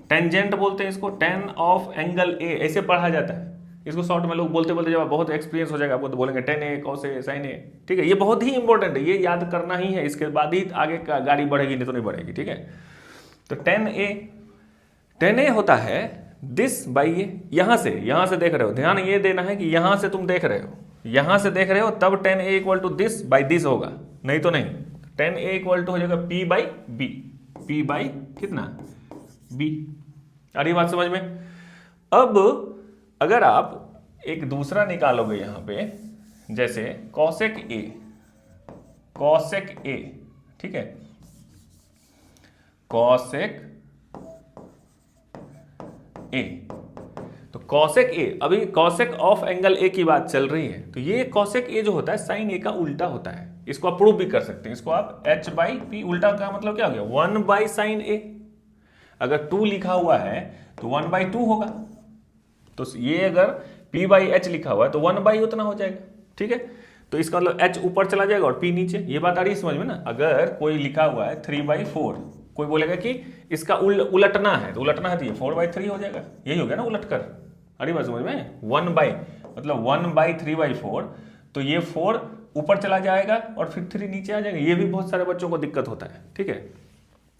टेंजेंट बोलते हैं इसको, टेन ऑफ एंगल ए ऐसे पढ़ा जाता है इसको, शॉर्ट में लोग बोलते बोलते जब बहुत एक्सपीरियंस हो जाएगा आपको तो बोलेंगे ten A cos A sign ए, ठीक है, ये बहुत ही इंपॉर्टेंट है, ये याद करना ही है, इसके बाद ही आगे का गाड़ी बढ़ेगी, नहीं तो नहीं बढ़ेगी, ठीक है। तो टेन ए होता है दिस बाई ए, यहां से देख रहे हो, ध्यान ये देना है कि यहां से तुम देख रहे हो, यहां से देख रहे हो तब tan A equal to this by this होगा, नहीं तो नहीं। टेन ए इक्वल टू हो जाएगा P by B, P by कितना बी, आ रही बात समझ में। अब अगर आप एक दूसरा निकालोगे यहां पे, जैसे कॉसेक ए, ठीक है, कॉसेक ए, तो कॉसेक ए, अभी कॉसेक ऑफ एंगल ए की बात चल रही है, तो ये कॉसेक ए जो होता है साइन ए का उल्टा होता है, इसको आप प्रूव भी कर सकते हैं, इसको आप एच बाई पी, उल्टा का मतलब क्या हो गया, 1 बाई साइन ए, अगर 2 लिखा हुआ है तो 1 बाई 2 होगा, तो ये अगर p बाई एच लिखा हुआ है तो 1 बाई उतना हो जाएगा, ठीक है, तो इसका मतलब h ऊपर चला जाएगा और p नीचे, ये बात आ रही है समझ में ना। अगर कोई लिखा हुआ है 3 बाई 4, कोई बोलेगा कि इसका उलटना है तो ये 4 बाई 3 हो जाएगा, यही हो गया ना उलट कर, अरे बात समझ में, 1 बाई मतलब 1 बाई 3 बाई 4, तो ये 4 ऊपर चला जाएगा और फिर 3 नीचे आ जाएगा, ये भी बहुत सारे बच्चों को दिक्कत होता है, ठीक है।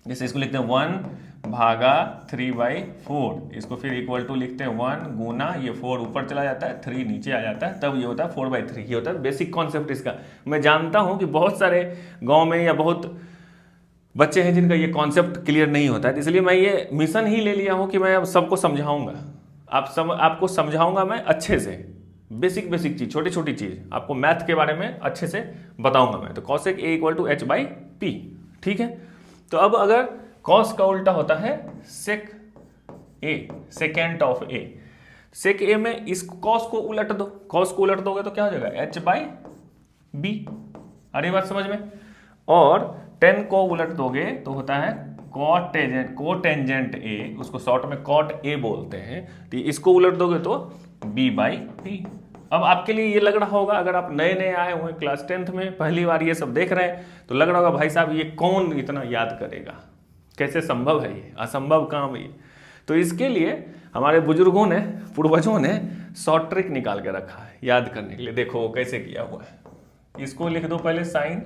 जैसे इसको लिखते हैं 1 भागा 3 बाई 4, इसको फिर इक्वल टू लिखते हैं 1 गुना, ये 4 ऊपर चला जाता है 3 नीचे आ जाता है, तब ये होता है 4 बाई 3, ये होता है बेसिक कॉन्सेप्ट इसका। मैं जानता हूं कि बहुत सारे गांव में या बहुत बच्चे हैं जिनका ये कॉन्सेप्ट क्लियर नहीं होता है, इसलिए मैं ये मिशन ही ले लिया हूं कि मैं अब सबको समझाऊंगा, आपको समझाऊंगा मैं अच्छे से, बेसिक चीज, छोटी छोटी चीज आपको मैथ के बारे में अच्छे से बताऊंगा मैं। तो cosec A equal to H by P, ठीक है। तो अब अगर कॉस का उल्टा होता है सेक ए, सेकेंड ऑफ ए, सेक ए में इस कॉस को उलट दो, कॉस को उलट दोगे तो क्या हो जाएगा एच बाई बी, आ रही बात समझ में। और 10 को उलट दोगे तो होता है कोटेंजेंट ए, उसको शॉर्ट में कॉट ए बोलते हैं, तो इसको उलट दोगे तो बी बाई पी। अब आपके लिए ये लग रहा होगा, अगर आप नए नए आए हुए क्लास 10th में पहली बार ये सब देख रहे हैं तो लग रहा होगा भाई साहब ये कौन इतना याद करेगा, कैसे संभव है, ये असंभव काम है। तो इसके लिए हमारे बुजुर्गों ने, पूर्वजों ने शॉर्ट ट्रिक निकाल के रखा है याद करने के लिए। देखो कैसे किया हुआ है, इसको लिख दो पहले साइन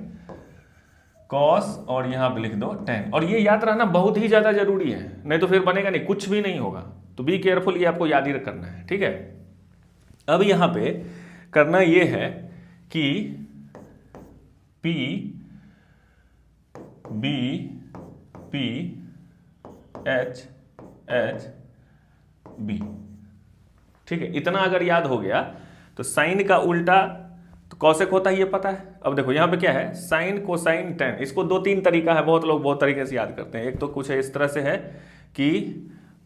कॉस और यहां पे लिख दो टेन, और ये याद रहना बहुत ही ज्यादा जरूरी है, नहीं तो फिर बनेगा नहीं, कुछ भी नहीं होगा, तो बी केयरफुल, ये आपको याद ही करना है, ठीक है। अब यहां पे करना ये है कि P B P H H B, ठीक है, इतना अगर याद हो गया तो साइन का उल्टा तो कॉसेक होता है, ये पता है। अब देखो यहाँ पे क्या है, साइन कोसाइन टेन, इसको 2-3 तरीका है, बहुत लोग बहुत तरीके से याद करते हैं। एक तो कुछ है इस तरह से है कि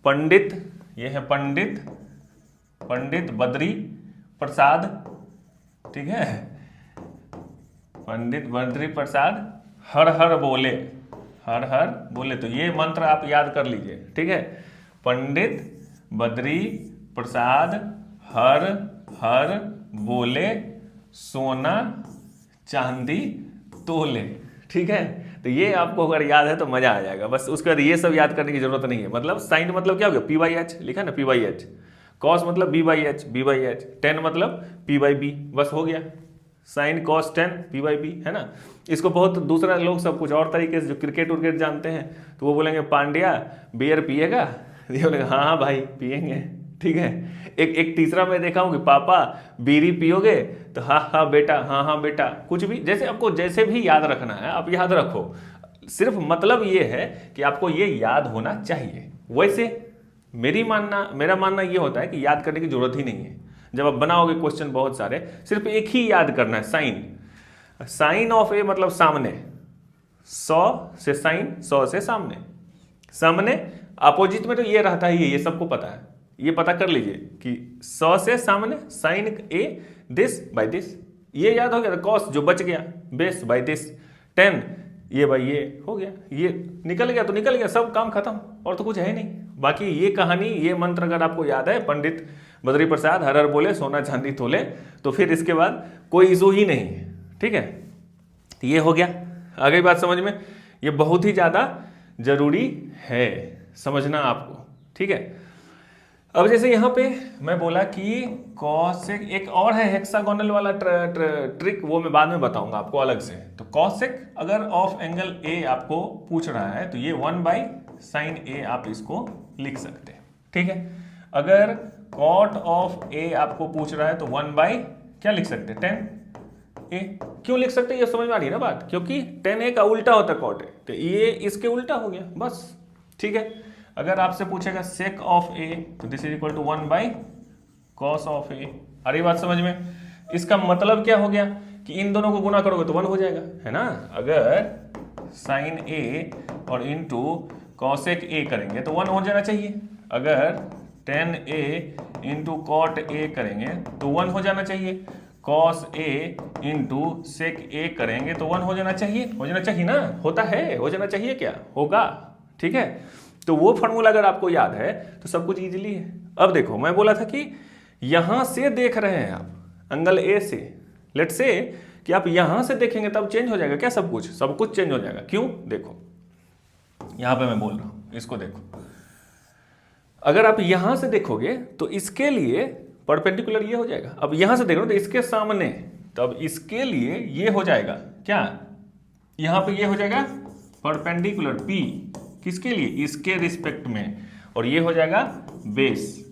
पंडित, ये है पंडित बद्री प्रसाद, ठीक है, पंडित बद्री प्रसाद हर हर बोले, तो ये मंत्र आप याद कर लीजिए, ठीक है, पंडित बद्री प्रसाद हर हर बोले सोना चांदी तोले, ठीक है। तो ये आपको अगर याद है तो मजा आ जाएगा, बस उसके बाद ये सब याद करने की जरूरत नहीं है। मतलब साइन मतलब क्या हो गया, पी बाई एच लिखा ना, पी बाई एच, कॉस मतलब बी बाई एच, टेन मतलब पी बाई बी, बस हो गया, sine cos tan P by B, है ना। इसको बहुत दूसरा लोग सब कुछ और तरीके से, जो क्रिकेट उर्केट जानते हैं तो वो बोलेंगे पांड्या बियर पिएगा, ये बोलेंगे हाँ भाई पिएंगे, ठीक है। एक तीसरा मैं देखा हूँ कि पापा बीड़ी पियोगे, तो हाँ बेटा, कुछ भी, जैसे आपको जैसे भी याद रखना है आप याद रखो, सिर्फ मतलब ये है कि आपको ये याद होना चाहिए। वैसे मेरा मानना ये होता है कि याद करने की जरूरत ही नहीं है। जब आप बनाओगे क्वेश्चन बहुत सारे, सिर्फ एक ही याद करना है, साइन ऑफ ए मतलब सामने, 100 से साइन, 100 से सामने, अपोजिट में तो ये रहता ही है, ये सबको पता है, ये पता कर लीजिए कि 100 से सामने sine A this by this, ये याद हो गया, कॉस जो बच गया बेस बाई दिस, 10 ये बाई ये हो गया, ये निकल गया तो निकल गया, सब काम खत्म, और तो कुछ है नहीं। बाकी ये कहानी, ये मंत्र अगर आपको याद है, पंडित बद्री प्रसाद हर हर बोले सोना चांदी तोले, तो फिर इसके बाद कोई इशू ही नहीं है। ठीक है, तो ये हो गया। आगे बात समझ में, ये बहुत ही ज़्यादा जरूरी है समझना आपको। ठीक है, अब जैसे यहाँ पे मैं बोला कि कॉसेक, एक और है हेक्सागोनल वाला ट्रिक, वो मैं बाद में बताऊंगा आपको अलग से। तो कॉसेक अगर ऑफ एंगल ए आपको पूछ रहा है तो ये 1/sin a आप इसको लिख सकते हैं। ठीक है, अगर कॉट ऑफ ए आपको पूछ रहा है तो 1/ क्या लिख सकते हैं, 10a। क्यों लिख सकते हैं, ये समझ में आ रही है ना बात, क्योंकि 10a का उल्टा होता है कॉट ए, तो ये इसके उल्टा हो गया बस। ठीक है, अगर आपसे पूछेगा सेक ऑफ ए तो this is equal to 1/cos of A. अरे बात समझ में, इसका मतलब क्या हो गया कि इन दोनों को गुना करोगे तो 1 हो जाएगा, है ना। अगर साइन ए और इंटू कॉसेक ए करेंगे तो 1 हो जाना चाहिए। अगर 10a इंटू कॉट ए करेंगे तो 1 हो जाना चाहिए। cos ए इंटू सेक ए करेंगे तो 1 हो जाना चाहिए, हो जाना चाहिए ना, होता है, हो जाना चाहिए, क्या होगा। ठीक है, तो वो फॉर्मूला अगर आपको याद है तो सब कुछ इजीली है। अब देखो, मैं बोला था कि यहां से देख रहे हैं आप एंगल ए से, लेट से कि आप यहां से देखेंगे तब चेंज हो जाएगा क्या, सब कुछ चेंज हो जाएगा। क्यों, देखो यहां पे मैं बोल रहा हूं, इसको देखो, अगर आप यहां से देखोगे तो इसके लिए परपेंडिकुलर ये हो जाएगा। अब यहां से देखो तो इसके सामने, तो अब इसके लिए ये हो जाएगा क्या, यहां पे ये हो जाएगा परपेंडिकुलर P, किसके लिए, इसके रिस्पेक्ट में, और ये हो जाएगा बेस।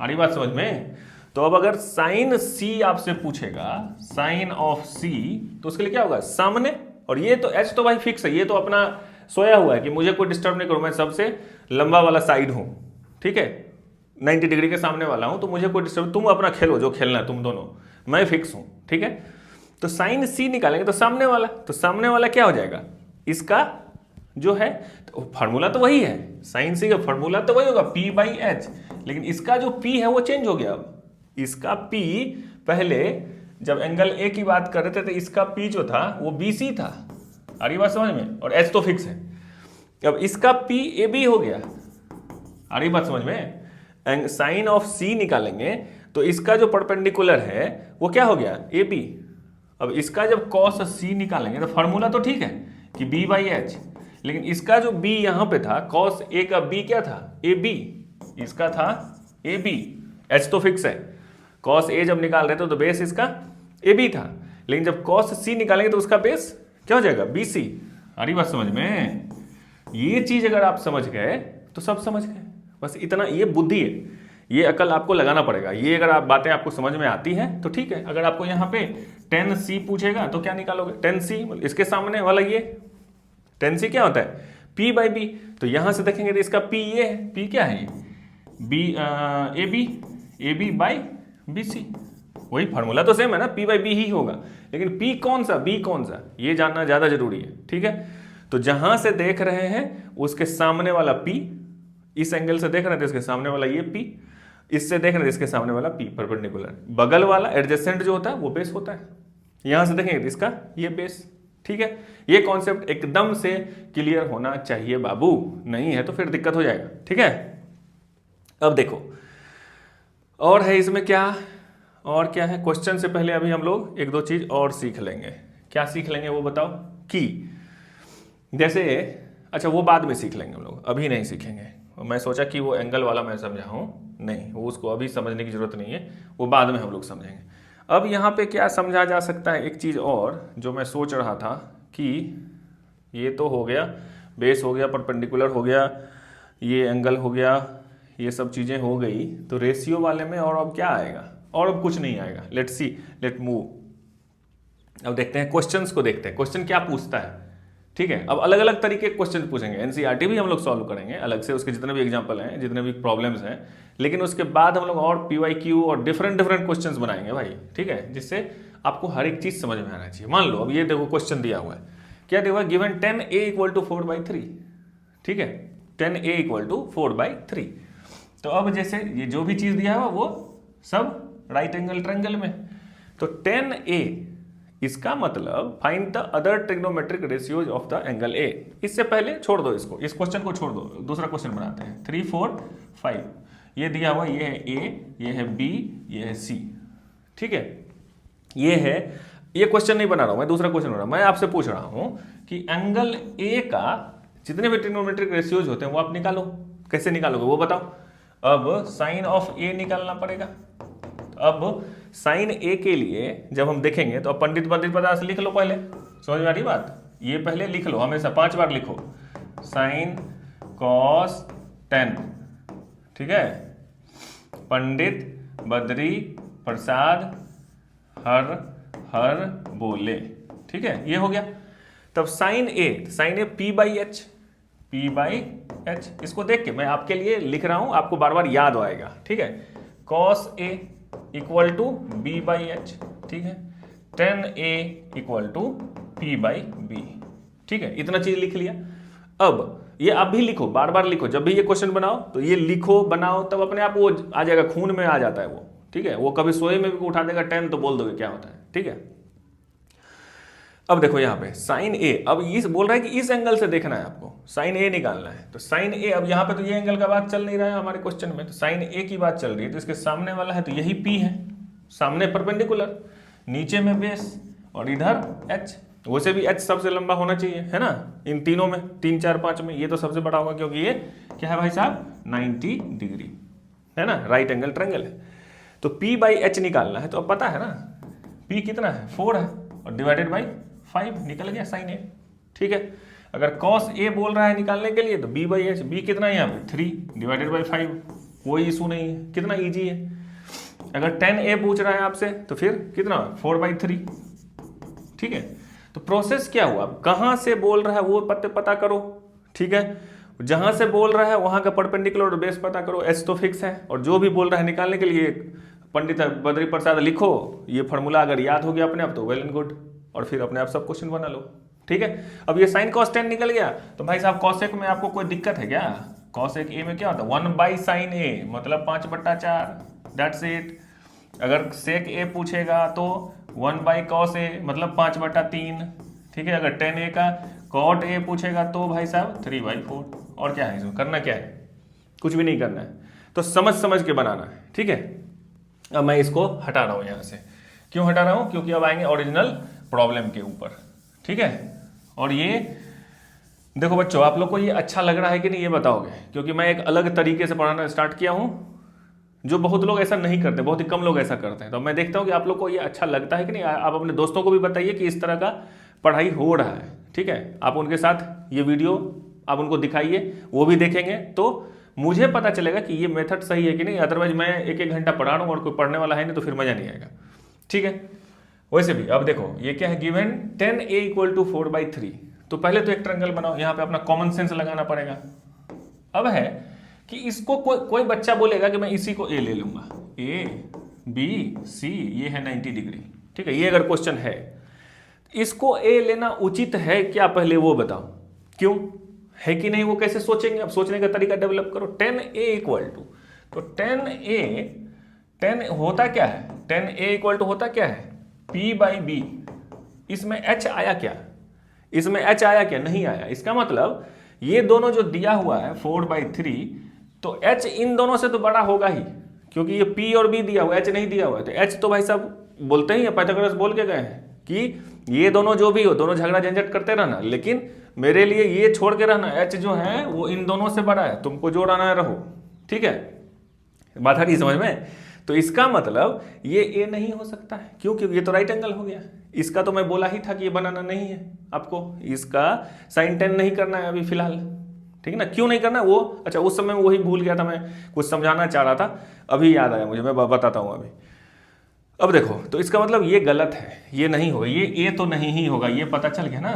आ रही बात समझ में। तो अब अगर साइन C आपसे पूछेगा, साइन ऑफ C, तो उसके लिए क्या होगा, सामने, और ये तो H तो भाई फिक्स है, ये तो अपना सोया हुआ है कि मुझे कोई डिस्टर्ब नहीं करो, मैं सबसे लंबा वाला साइड हूं। ठीक है, 90 डिग्री के सामने वाला हूं, तो मुझे कोई डिस्टर्ब, तुम अपना खेलो जो खेलना है तुम दोनों, मैं फिक्स हूं। ठीक है, तो साइन C निकालेंगे तो सामने वाला, तो सामने वाला क्या हो जाएगा, इसका जो है, तो फार्मूला तो वही है, साइन C का फार्मूला तो वही होगा P/H, लेकिन इसका जो P है वो चेंज हो गया। अब इसका P, पहले जब एंगल A की बात कर रहे थे तो इसका P जो था वो BC था। आ रही बात समझ में, और H तो फिक्स है। अब इसका P AB हो गया। आ रही बात समझ में, साइन ऑफ C निकालेंगे तो इसका जो परपेंडिकुलर है वो क्या हो गया, AB। अब इसका जब cos C निकालेंगे तो फार्मूला तो ठीक है कि B/H, लेकिन इसका जो B यहां पे था, cos A का B क्या था, AB, इसका था AB, H तो फिक्स है। cos A जब निकाल रहे थे तो बेस इसका AB था, लेकिन जब cos C निकालेंगे तो उसका बेस क्या हो जाएगा, BC। आ रही बात समझ में, ये चीज अगर आप समझ गए तो सब समझ गए, बस इतना, ये बुद्धि है, ये अकल आपको लगाना पड़ेगा। ये अगर आप बातें आपको समझ में आती हैं तो ठीक है। अगर आपको यहाँ पे 10C पूछेगा तो क्या निकालोगे, 10C इसके सामने वाला ये 10C क्या होता है, P/B, तो यहां से देखेंगे तो इसका P ये है, P क्या है, ये AB/BC, वही फार्मूला तो सेम है ना, P/B ही होगा, लेकिन P कौन सा, B कौन सा, ये जानना ज्यादा जरूरी है। ठीक है, तो जहां से देख रहे हैं उसके सामने वाला P, इस एंगल से देख रहे थे इसके सामने वाला ये P, इससे देख रहे थे इसके सामने वाला P परपेंडिकुलर, बगल वाला एडजेसेंट जो होता है वो बेस होता है। यहां से देखेंगे तो इसका ये बेस। ठीक है, ये कॉन्सेप्ट एकदम से क्लियर होना चाहिए बाबू, नहीं है तो फिर दिक्कत हो जाएगा। ठीक है, अब देखो और है इसमें क्या, और क्या है, क्वेश्चन से पहले अभी हम लोग एक दो चीज और सीख लेंगे। क्या सीख लेंगे वो बताओ, कि जैसे, अच्छा वो बाद में सीख लेंगे हम लोग, अभी नहीं सीखेंगे। मैं सोचा कि वो एंगल वाला मैं समझाऊं, नहीं, वो उसको अभी समझने की जरूरत नहीं है, वो बाद में हम लोग समझेंगे। अब यहाँ पे क्या समझा जा सकता है, एक चीज़ और जो मैं सोच रहा था कि ये तो हो गया, बेस हो गया, परपेंडिकुलर हो गया, ये एंगल हो गया, ये सब चीज़ें हो गई, तो रेशियो वाले में और अब क्या आएगा, और अब कुछ नहीं आएगा। Let's see, let move. अब देखते हैं क्वेश्चंस को, देखते हैं क्वेश्चन क्या पूछता है। ठीक है, अब अलग अलग तरीके के क्वेश्चन पूछेंगे, एनसीईआरटी भी हम लोग सॉल्व करेंगे अलग से, उसके जितने भी एग्जाम्पल हैं, जितने भी प्रॉब्लम्स हैं, लेकिन उसके बाद हम लोग और पीवाईक्यू और डिफरेंट क्वेश्चंस बनाएंगे भाई। ठीक है, जिससे आपको हर एक चीज समझ में आना चाहिए। मान लो अब ये देखो क्वेश्चन दिया हुआ है, क्या दिया हुआ है, गिवन 10a = 4/3। ठीक है, 10a = 4/3। तो अब जैसे ये जो भी चीज दिया है वो सब राइट एंगल ट्रायंगल में, तो 10a, इसका मतलब find the other trigonometric ratios of the angle A। इससे पहले छोड़ दो इसको, इस क्वेश्चन को छोड़ दो, दूसरा क्वेश्चन बनाते हैं। 3, 4, 5, ये दिया हुआ, ये है ए, ये है बी, ये है सी, ठीक है। ये है, ये क्वेश्चन नहीं बना रहा हूं मैं, दूसरा क्वेश्चन बना रहा हूं मैं, आपसे पूछ रहा हूं कि एंगल ए का जितने भी ट्रिग्नोमेट्रिक रेशियोज होते हैं वो आप निकालो। कैसे निकालोगे वो बताओ। अब साइन ऑफ ए निकालना पड़ेगा। अब साइन ए के लिए जब हम देखेंगे तो अब पंडित पदार्थ लिख लो पहले, समझ में आ रही बात। ये पहले लिख लो, हमेशा 5 बार लिखो, साइन कॉस टेन, ठीक है। पंडित बद्री प्रसाद हर बोले, ठीक है, ये हो गया। तब sine A P by H, इसको देख के मैं आपके लिए लिख रहा हूं, आपको बार बार याद आएगा, ठीक है। Cos A equal to B by H, ठीक है। Tan A equal to P by B, ठीक है, इतना चीज लिख लिया। अब ये आप भी लिखो, बार बार लिखो, जब भी ये क्वेश्चन बनाओ तो ये लिखो बनाओ, तब अपने आप वो आ जाएगा, खून में आ जाता है वो, ठीक है। वो कभी सोए में भी उठा देगा 10 तो बोल दोगे क्या होता है, ठीक है। अब देखो यहाँ पे साइन ए, अब इस बोल रहा है कि इस एंगल से देखना है आपको, साइन ए निकालना है। तो साइन ए, अब यहाँ पे तो ये एंगल का बात चल नहीं रहा है हमारे क्वेश्चन में, तो साइन ए की बात चल रही है, तो इसके सामने वाला है तो यही पी है, सामने परपेंडिकुलर, नीचे में बेस और इधर एच। वैसे भी एच सबसे लंबा होना चाहिए, है ना, इन तीनों में, 3 4 5 में ये तो सबसे बड़ा होगा, क्योंकि ये क्या है भाई साहब 90 डिग्री, है ना, राइट एंगल ट्रायंगल है। तो P बाई एच निकालना है, तो अब पता है ना P कितना है, 4 है, और डिवाइडेड बाई 5 निकल गया साइन ए, ठीक है। अगर कॉस ए बोल रहा है निकालने के लिए तो B बाई एच, बी कितना है यहाँ पे 3 डिवाइडेड बाई 5, कोई इशू नहीं है, कितना ईजी है। अगर 10A पूछ रहा है आपसे तो फिर कितना 4/3, ठीक है। तो प्रोसेस क्या हुआ, कहां से बोल रहा है वो पता करो, ठीक है। जहां से बोल रहा है वहां का परपेंडिकुलर और बेस पता करो, एच तो फिक्स है, और जो भी बोल रहा है निकालने के लिए पंडित बद्री प्रसाद लिखो, ये फॉर्मूला अगर याद हो गया अपने आप तो वेल एंड गुड, और फिर अपने आप सब क्वेश्चन बना लो, ठीक है। अब ये साइन कॉस 10 निकल गया, तो भाई साहब कॉसेक में आपको कोई दिक्कत है क्या, कॉसेक ए में क्या होता है 1 बाई साइन ए, मतलब 5/4, दैट्स इट। अगर सेक ए पूछेगा तो 1 बाई कॉस ए, मतलब 5/3, ठीक है। अगर 10A का कॉट ए पूछेगा तो भाई साहब 3/4, और क्या है इसमें करना, क्या है, कुछ भी नहीं करना है, तो समझ के बनाना है, ठीक है। अब मैं इसको हटा रहा हूं यहां से, क्यों हटा रहा हूं, क्योंकि अब आएंगे ओरिजिनल प्रॉब्लम के ऊपर, ठीक है। और ये देखो बच्चों, आप लोग को ये अच्छा लग रहा है कि नहीं ये बताओगे, क्योंकि मैं एक अलग तरीके से पढ़ाना स्टार्ट किया हूं, जो बहुत लोग ऐसा नहीं करते, बहुत ही कम लोग ऐसा करते हैं। तो मैं देखता हूं कि आप लोग को ये अच्छा लगता है कि नहीं। आप अपने दोस्तों को भी बताइए कि इस तरह का पढ़ाई हो रहा है, ठीक है। आप उनके साथ ये वीडियो आप उनको दिखाइए, वो भी देखेंगे, तो मुझे पता चलेगा कि ये मेथड सही है कि नहीं। अदरवाइज मैं 1-1 घंटा पढ़ा रहा हूँ और कोई पढ़ने वाला है नहीं, तो फिर मजा नहीं आएगा, ठीक है। वैसे भी अब देखो ये क्या है, गिवन 10A इक्वल टू 4/3, तो पहले तो एक ट्रायंगल बनाओ, यहाँ पे अपना कॉमन सेंस लगाना पड़ेगा। अब है कि इसको कोई बच्चा बोलेगा कि मैं इसी को ए ले लूंगा, ABC, ये है 90 डिग्री, ठीक है। ये अगर क्वेश्चन है, इसको ए लेना उचित है क्या, पहले वो बताओ, क्यों है कि नहीं, वो कैसे सोचेंगे। अब सोचने का तरीका डेवलप करो। 10A इक्वल टू, तो 10 होता क्या है, 10A इक्वल टू होता क्या है P बाई बी। इसमें H आया क्या, इसमें H आया क्या, नहीं आया। इसका मतलब ये दोनों जो दिया हुआ है 4/3, तो H इन दोनों से तो बड़ा होगा ही, क्योंकि ये P और B दिया हुआ है, H नहीं दिया हुआ है। तो H तो भाई साहब बोलते ही पाइथागोरस बोल के गए हैं कि ये दोनों जो भी हो, दोनों झगड़ा झंझट करते रहना, लेकिन मेरे लिए ये छोड़ के रहना, H जो है वो इन दोनों से बड़ा है, तुमको जोड़ाना रहो, ठीक है। बात आ रही समझ में। तो इसका मतलब ये ए नहीं हो सकता है, क्यों, क्योंकि ये तो राइट एंगल हो गया। इसका तो मैं बोला ही था कि ये बनाना नहीं है आपको, इसका साइन 10 नहीं करना है अभी फिलहाल, ठीक है ना। क्यों नहीं करना वो, अच्छा उस समय वही भूल गया था, मैं कुछ समझाना चाह रहा था, अभी याद आया मुझे, मैं बताता हूँ अभी। अब देखो, तो इसका मतलब ये गलत है, ये नहीं होगा, ये ए तो नहीं ही होगा, ये पता चल गया ना,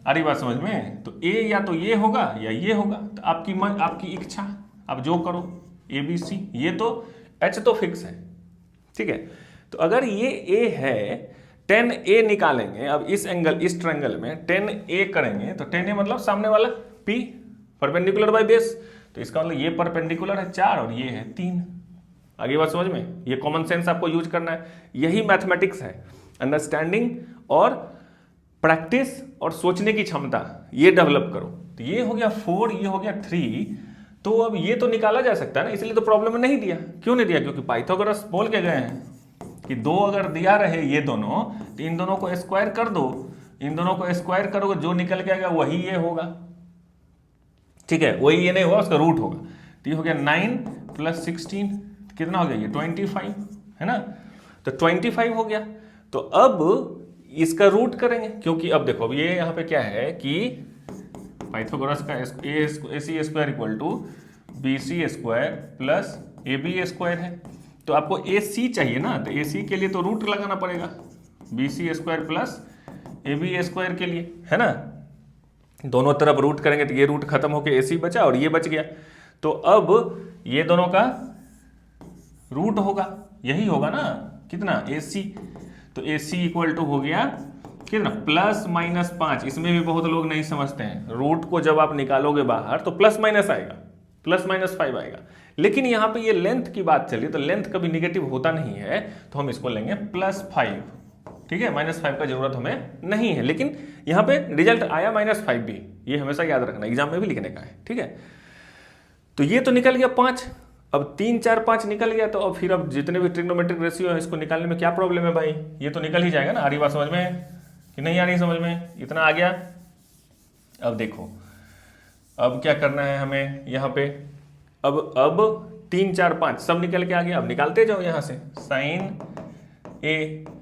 आ रही बात समझ में। तो ए या तो ये होगा या ये होगा, तो आपकी इच्छा, आप जो करो, ABC। ये तो H तो फिक्स है, ठीक है। तो अगर ये A है, 10A निकालेंगे, अब इस एंगल, इस ट्रायंगल में 10A करेंगे, तो 10A मतलब सामने वाला P, परपेंडिकुलर बाय बेस, तो इसका मतलब ये परपेंडिकुलर है 4 और ये है 3। आगे बात समझ में, ये कॉमन सेंस आपको यूज करना है, यही मैथमेटिक्स है, अंडरस्टैंडिंग और प्रैक्टिस और सोचने की क्षमता, ये डेवलप करो। तो ये हो गया 4, ये हो गया 3, तो अब ये तो निकाला जा सकता है ना, इसलिए तो प्रॉब्लम में नहीं दिया। क्यों नहीं दिया? क्योंकि पाइथागोरस बोल के गए हैं कि दो अगर दिया रहे ये दोनों, तो इन दोनों को स्क्वायर कर दो, इन दोनों को स्क्वायर करोगे, जो निकल के आएगा वही ये होगा। ठीक है, वही ये नहीं होगा, उसका रूट होगा। तो ये हो गया 9 + 16, कितना हो गया ये 25, है ना। तो 25 हो गया। तो अब इसका रूट करेंगे, क्योंकि अब देखो, अब ये यहाँ पे क्या है कि पाइथागोरस का AC square equal to BC square plus AB square है। तो आपको AC चाहिए ना, तो AC के लिए तो रूट लगाना पड़ेगा BC square plus AB square के लिए, है ना। दोनों तरफ रूट करेंगे तो ये रूट खत्म होकर AC बचा और ये बच गया। तो अब ये दोनों का रूट होगा, यही होगा ना, कितना AC। तो AC इक्वल टू हो गया कितना +-5। इसमें भी बहुत लोग नहीं समझते हैं, रूट को जब आप निकालोगे बाहर तो प्लस माइनस आएगा, +-5 आएगा। लेकिन यहाँ पे ये लेंथ की बात चली, तो लेंथ कभी निगेटिव होता नहीं है, तो हम इसको लेंगे +5। ठीक है, -5 का जरूरत हमें नहीं है, लेकिन यहाँ पे रिजल्ट आया -5 भी, ये हमेशा याद रखना, एग्जाम में भी लिखने का है। ठीक है, तो ये तो निकल गया 5। अब 3, 4, 5 निकल गया, तो अब फिर अब जितने भी ट्रिग्नोमेट्रिक रेशियो है इसको निकालने में क्या प्रॉब्लम है भाई, ये तो निकल ही जाएगा ना। आ रही बात समझ में कि नहीं आ रही समझ में? इतना आ गया। अब देखो, अब क्या करना है हमें यहाँ पे, अब 3, 4, 5 सब निकल के आ गया। अब निकालते जाओ यहाँ से,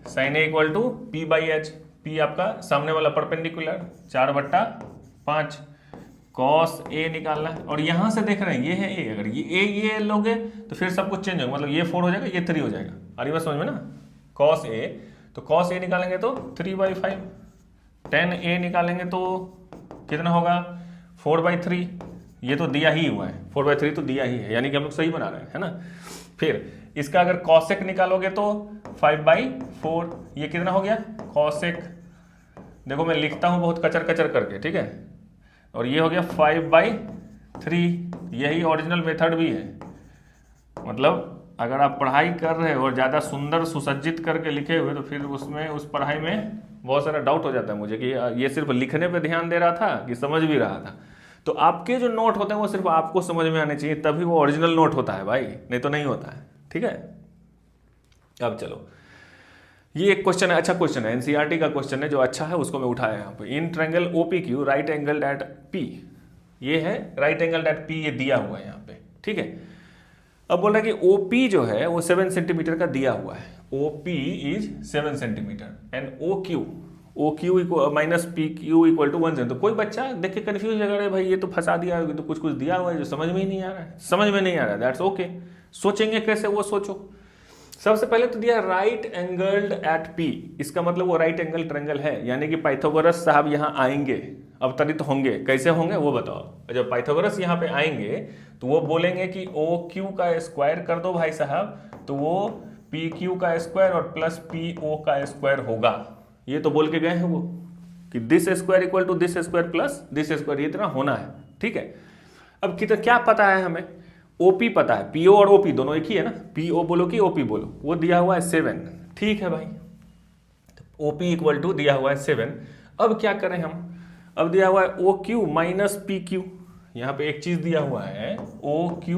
sin A equal to P/H, P आपका सामने वाला परपेंडिकुलर 4/5, cos A निकालना है। और यहाँ से देख रहे हैं ये है A, अगर ये लोगे तो फिर सब कुछ चेंज होगा, मतलब ये 4 हो जाएगा, ये 3 हो जाएगा। आ रही बात समझ में ना। cos A, तो cos A निकालेंगे तो 3/5, tan A निकालेंगे तो कितना होगा 4/3। ये तो दिया ही हुआ है, 4/3 तो दिया ही है, यानी कि हम लोग सही बना रहे हैं, है ना। फिर इसका अगर cosec निकालोगे तो 5/4, ये कितना हो गया cosec। देखो मैं लिखता हूँ बहुत कचर कचर करके, ठीक है। और ये हो गया 5/3, यही ओरिजिनल मेथड भी है। मतलब अगर आप पढ़ाई कर रहे हो और ज़्यादा सुंदर सुसज्जित करके लिखे हुए, तो फिर उसमें उस पढ़ाई में बहुत सारा डाउट हो जाता है मुझे कि ये सिर्फ लिखने पे ध्यान दे रहा था कि समझ भी रहा था। तो आपके जो नोट होते हैं वो सिर्फ आपको समझ में आने चाहिए, तभी वो ओरिजिनल नोट होता है भाई, नहीं तो नहीं होता है। ठीक है, अब चलो, ये एक क्वेश्चन है, अच्छा क्वेश्चन है, एनसीईआरटी का क्वेश्चन है, जो अच्छा है उसको मैं उठाया यहाँ पे। In triangle OPQ right angle at P, ये है राइट एंगल एट P, ये दिया हुआ है यहाँ पे। ठीक है, अब बोल रहा है कि OP जो है वो 7 सेंटीमीटर का दिया हुआ है। OP is 7 centimetre and OQ -PQ equal to 1 centimetre. तो कोई बच्चा देख के कन्फ्यूज लगा रहा है, भाई ये तो फंसा दिया है, तो कुछ दिया हुआ है जो समझ में ही नहीं आ रहा है, समझ में नहीं आ रहा है, दैट्स ओके। सोचेंगे कैसे, वो सोचो। सबसे पहले तो दिया राइट एंगल्ड एट P, इसका मतलब वो राइट एंगल ट्रायंगल है, यानी कि पाइथागोरस साहब यहाँ आएंगे, अवतरित होंगे। कैसे होंगे वो बताओ। जब पाइथागोरस यहाँ पे आएंगे तो वो बोलेंगे कि OQ का स्क्वायर कर दो भाई साहब, तो वो PQ का स्क्वायर और प्लस PO का स्क्वायर होगा। ये तो बोल के गए हैं वो कि this square equal to this square plus this square, ये इतना होना है। ठीक है, अब कितना क्या पता है हमें, OP पता है, PO और OP दोनों एक ही है ना, PO बोलो कि OP बोलो, वो दिया हुआ है 7। ठीक है भाई, OP इक्वल टू दिया हुआ है 7। अब क्या करें हम, अब दिया हुआ है OQ माइनस PQ, यहाँ पे एक चीज दिया हुआ है OQ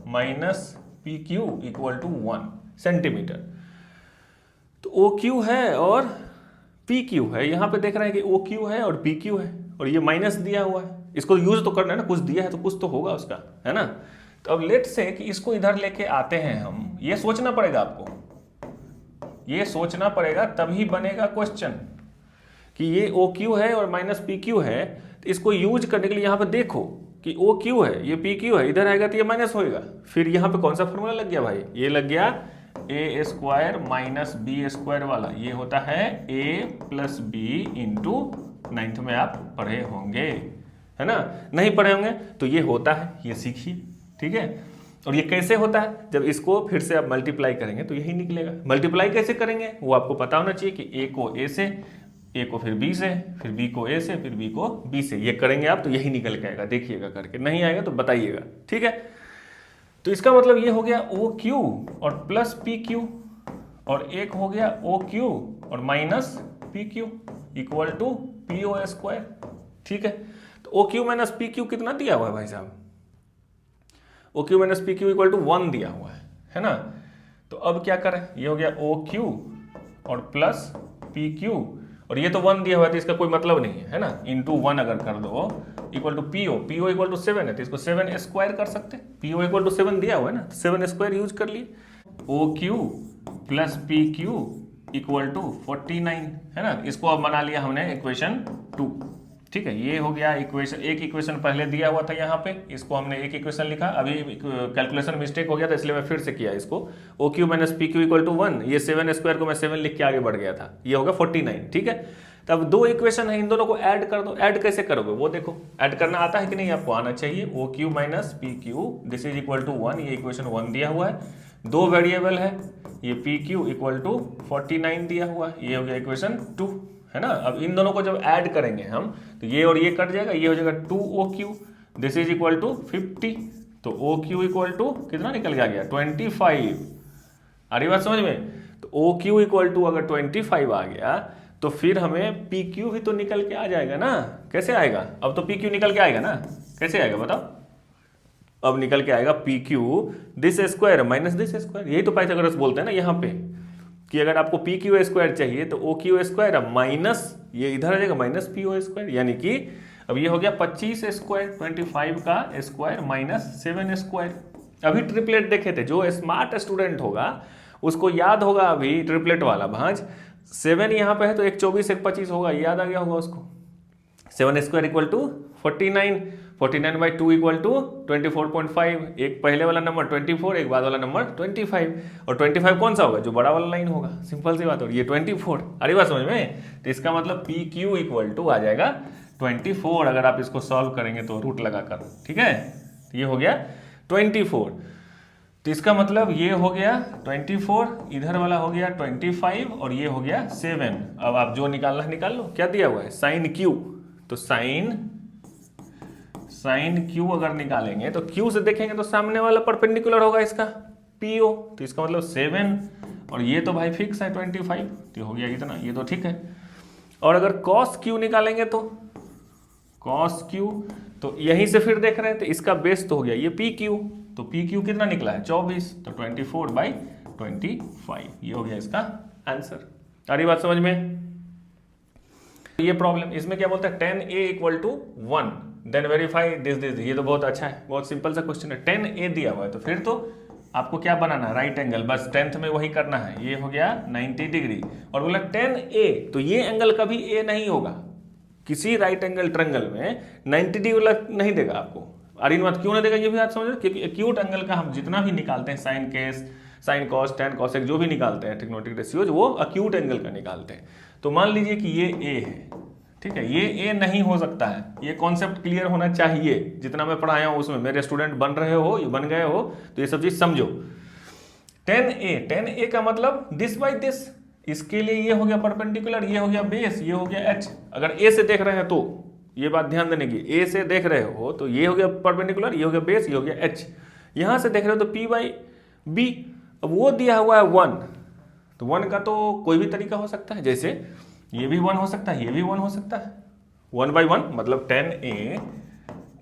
minus PQ equal to 1 centimetre. तो OQ है और PQ है, यहाँ पे देख रहे हैं कि OQ है और PQ है, और ये माइनस दिया हुआ है, इसको यूज तो करना है ना, कुछ दिया है तो कुछ तो होगा उसका, है ना। तो अब लेट से कि इसको इधर लेके आते हैं हम, ये सोचना पड़ेगा आपको, ये सोचना पड़ेगा, तभी बनेगा क्वेश्चन कि ये OQ है और माइनस PQ है। तो इसको यूज करने के लिए यहाँ पे देखो कि OQ है, ये PQ है, इधर आएगा तो ये माइनस होएगा। फिर यहाँ पे कौन सा फॉर्मूला लग गया भाई, ये लग गया A square minus B square वाला, ये होता है A plus B into 9th में आप पढ़े होंगे, है ना। नहीं पढ़े होंगे तो ये होता है, ये सीखिए। ठीक है, और ये कैसे होता है, जब इसको फिर से आप मल्टीप्लाई करेंगे तो यही निकलेगा। मल्टीप्लाई कैसे करेंगे वो आपको पता होना चाहिए कि A को A से, A को फिर B से, फिर B को A से, फिर B को B से, ये करेंगे आप तो यही निकल के आएगा। देखिएगा करके, नहीं आएगा तो बताइएगा। ठीक है, तो इसका मतलब ये हो गया OQ और प्लस PQ, और एक हो गया OQ और minus PQ equal to PO square. ठीक है, तो OQ माइनस PQ कितना दिया हुआ है भाई साहब, O Q minus P Q equal to 1 दिया हुआ है ना। तो अब क्या करें, ये हो गया ओ क्यू और प्लस पी क्यू, और ये तो 1 दिया हुआ है तो इसका कोई मतलब नहीं है ना, इंटू 1 अगर कर दो equal to P O equal to 7 है तो इसको 7 स्क्वायर कर सकते हैं, पी ओ इक्वल टू 7 दिया हुआ है ना, 7 स्क्वायर यूज कर लिए। O Q plus P Q equal to 49 है ना, इसको अब बना लिया हमने इक्वेशन 2। ठीक है, ये हो गया इक्वेशन, एक इक्वेशन पहले दिया हुआ था यहाँ पे, इसको हमने एक इक्वेशन लिखा, अभी कैलकुलेशन मिस्टेक हो गया था इसलिए मैं फिर से किया इसको। O Q minus P Q equal to 1, ये 7 स्क्वायर को मैं 7 लिख के आगे बढ़ गया था, ये होगा 49। ठीक है, तब दो इक्वेशन है, इन दोनों को ऐड कर दो। ऐड कैसे करोगे वो देखो, ऐड करना आता है कि नहीं आपको, आना चाहिए। O Q minus P Q this is equal to 1, ये इक्वेशन 1 दिया हुआ है, दो वेरिएबल है, ये पी क्यू इक्वल टू 49 दिया हुआ है, ये हो गया इक्वेशन 2 है ना। अब इन दोनों को जब ऐड करेंगे हम तो ये और ये कट जाएगा, ये हो जाएगा 2 O Q this is equal to 50, तो ओ क्यू इक्वल टू कितना निकल गया 25। आ रही बात समझ में, तो ओ क्यू इक्वल टू अगर 25 आ गया तो फिर हमें पी क्यू भी तो निकल के आ जाएगा ना। कैसे आएगा, अब तो पी क्यू निकल के आएगा ना, कैसे आएगा बताओ, अब निकल के आएगा P Q this square minus this square, यही तो पाइथागोरस बोलते हैं ना यहाँ पे कि अगर आपको पी क्यू स्क्वायर चाहिए तो ओ क्यू स्क्वायर माइनस ये इधर आ जाएगा माइनस पी ओ स्क्वायर, यानी कि अब ये हो गया 25 स्क्वायर, 25 का स्क्वायर माइनस 7 स्क्वायर। अभी ट्रिपलेट देखे थे, जो स्मार्ट स्टूडेंट होगा उसको याद होगा अभी ट्रिपलेट वाला भांज, 7 यहाँ पे है तो एक 24 एक 25 होगा, याद आ गया होगा उसको। 7 square equal to 49, 49 by 2 equal to 24.5, एक पहले वाला नंबर 24, एक बाद वाला नंबर 25, और 25 कौन सा होगा, जो बड़ा वाला लाइन होगा, सिंपल सी बात हो रही है 24। अरे बात समझ में, तो इसका मतलब पी क्यू इक्वल टू आ जाएगा 24, अगर आप इसको सॉल्व करेंगे तो रूट लगा कर। ठीक है, तो ये हो गया 24, तो इसका मतलब ये हो गया 24, इधर वाला हो गया 25 और ये हो गया 7। अब आप जो निकालना है निकाल लो, क्या दिया हुआ है साइन क्यू, तो साइन क्यू अगर निकालेंगे तो क्यू से देखेंगे तो सामने वाला परपेंडिकुलर होगा इसका पीओ, तो इसका मतलब 7, और ये तो भाई फिक्स है 25, तो हो गया इतना, ये तो ठीक है। और अगर कॉस क्यू निकालेंगे तो कॉस क्यू, तो यहीं से फिर देख रहे हैं तो इसका बेस तो हो गया ये पी क्यू, तो पी क्यू कितना निकला है 24, तो 24/25, ये हो गया इसका आंसर। आ रही बात समझ में। ये प्रॉब्लम, इसमें क्या बोलता है 10a equal to 1 then verify this, ये तो बहुत अच्छा है, बहुत सिंपल सा क्वेश्चन है। 10a दिया हुआ है तो फिर तो आपको क्या बनाना है, राइट एंगल, बस 10th में वही करना है। ये हो गया 90 डिग्री, और बोला 10a, तो ये एंगल कभी a नहीं होगा, किसी राइट एंगल ट्रायंगल में 90 डिग्री वाला नहीं देगा आपको। और इन बात क्यों नहीं देगा ये भी आप समझ, क्योंकि एक्यूट एंगल का हम जितना भी निकालते हैं, साइन केस, साइन कॉस, टैन कॉसेक, जो भी निकालते हैं ट्रिग्नोमेट्रिक रेशियोज, वो एक्यूट एंगल का निकालते हैं। तो मान लीजिए कि ये a है, ठीक है, ये a नहीं हो सकता है, ये कॉन्सेप्ट क्लियर होना चाहिए, जितना मैं पढ़ाया हूं उसमें मेरे स्टूडेंट बन रहे हो, ये बन गए हो, तो ये सब चीज समझो। 10a का मतलब दिस बाई दिस, इसके लिए ये हो गया परपेंडिकुलर, ये हो गया बेस, ये हो गया h। अगर a से देख रहे हैं तो ये बात ध्यान देने की, a से देख रहे हो तो ये हो गया परपेंडिकुलर, ये हो गया बेस, ये हो गया h। यहां से देख रहे हो तो p बाई b, अब वो दिया हुआ है 1, तो 1 का तो कोई भी तरीका हो सकता है, जैसे ये भी 1 हो सकता है, ये भी 1 हो सकता है, 1/1 मतलब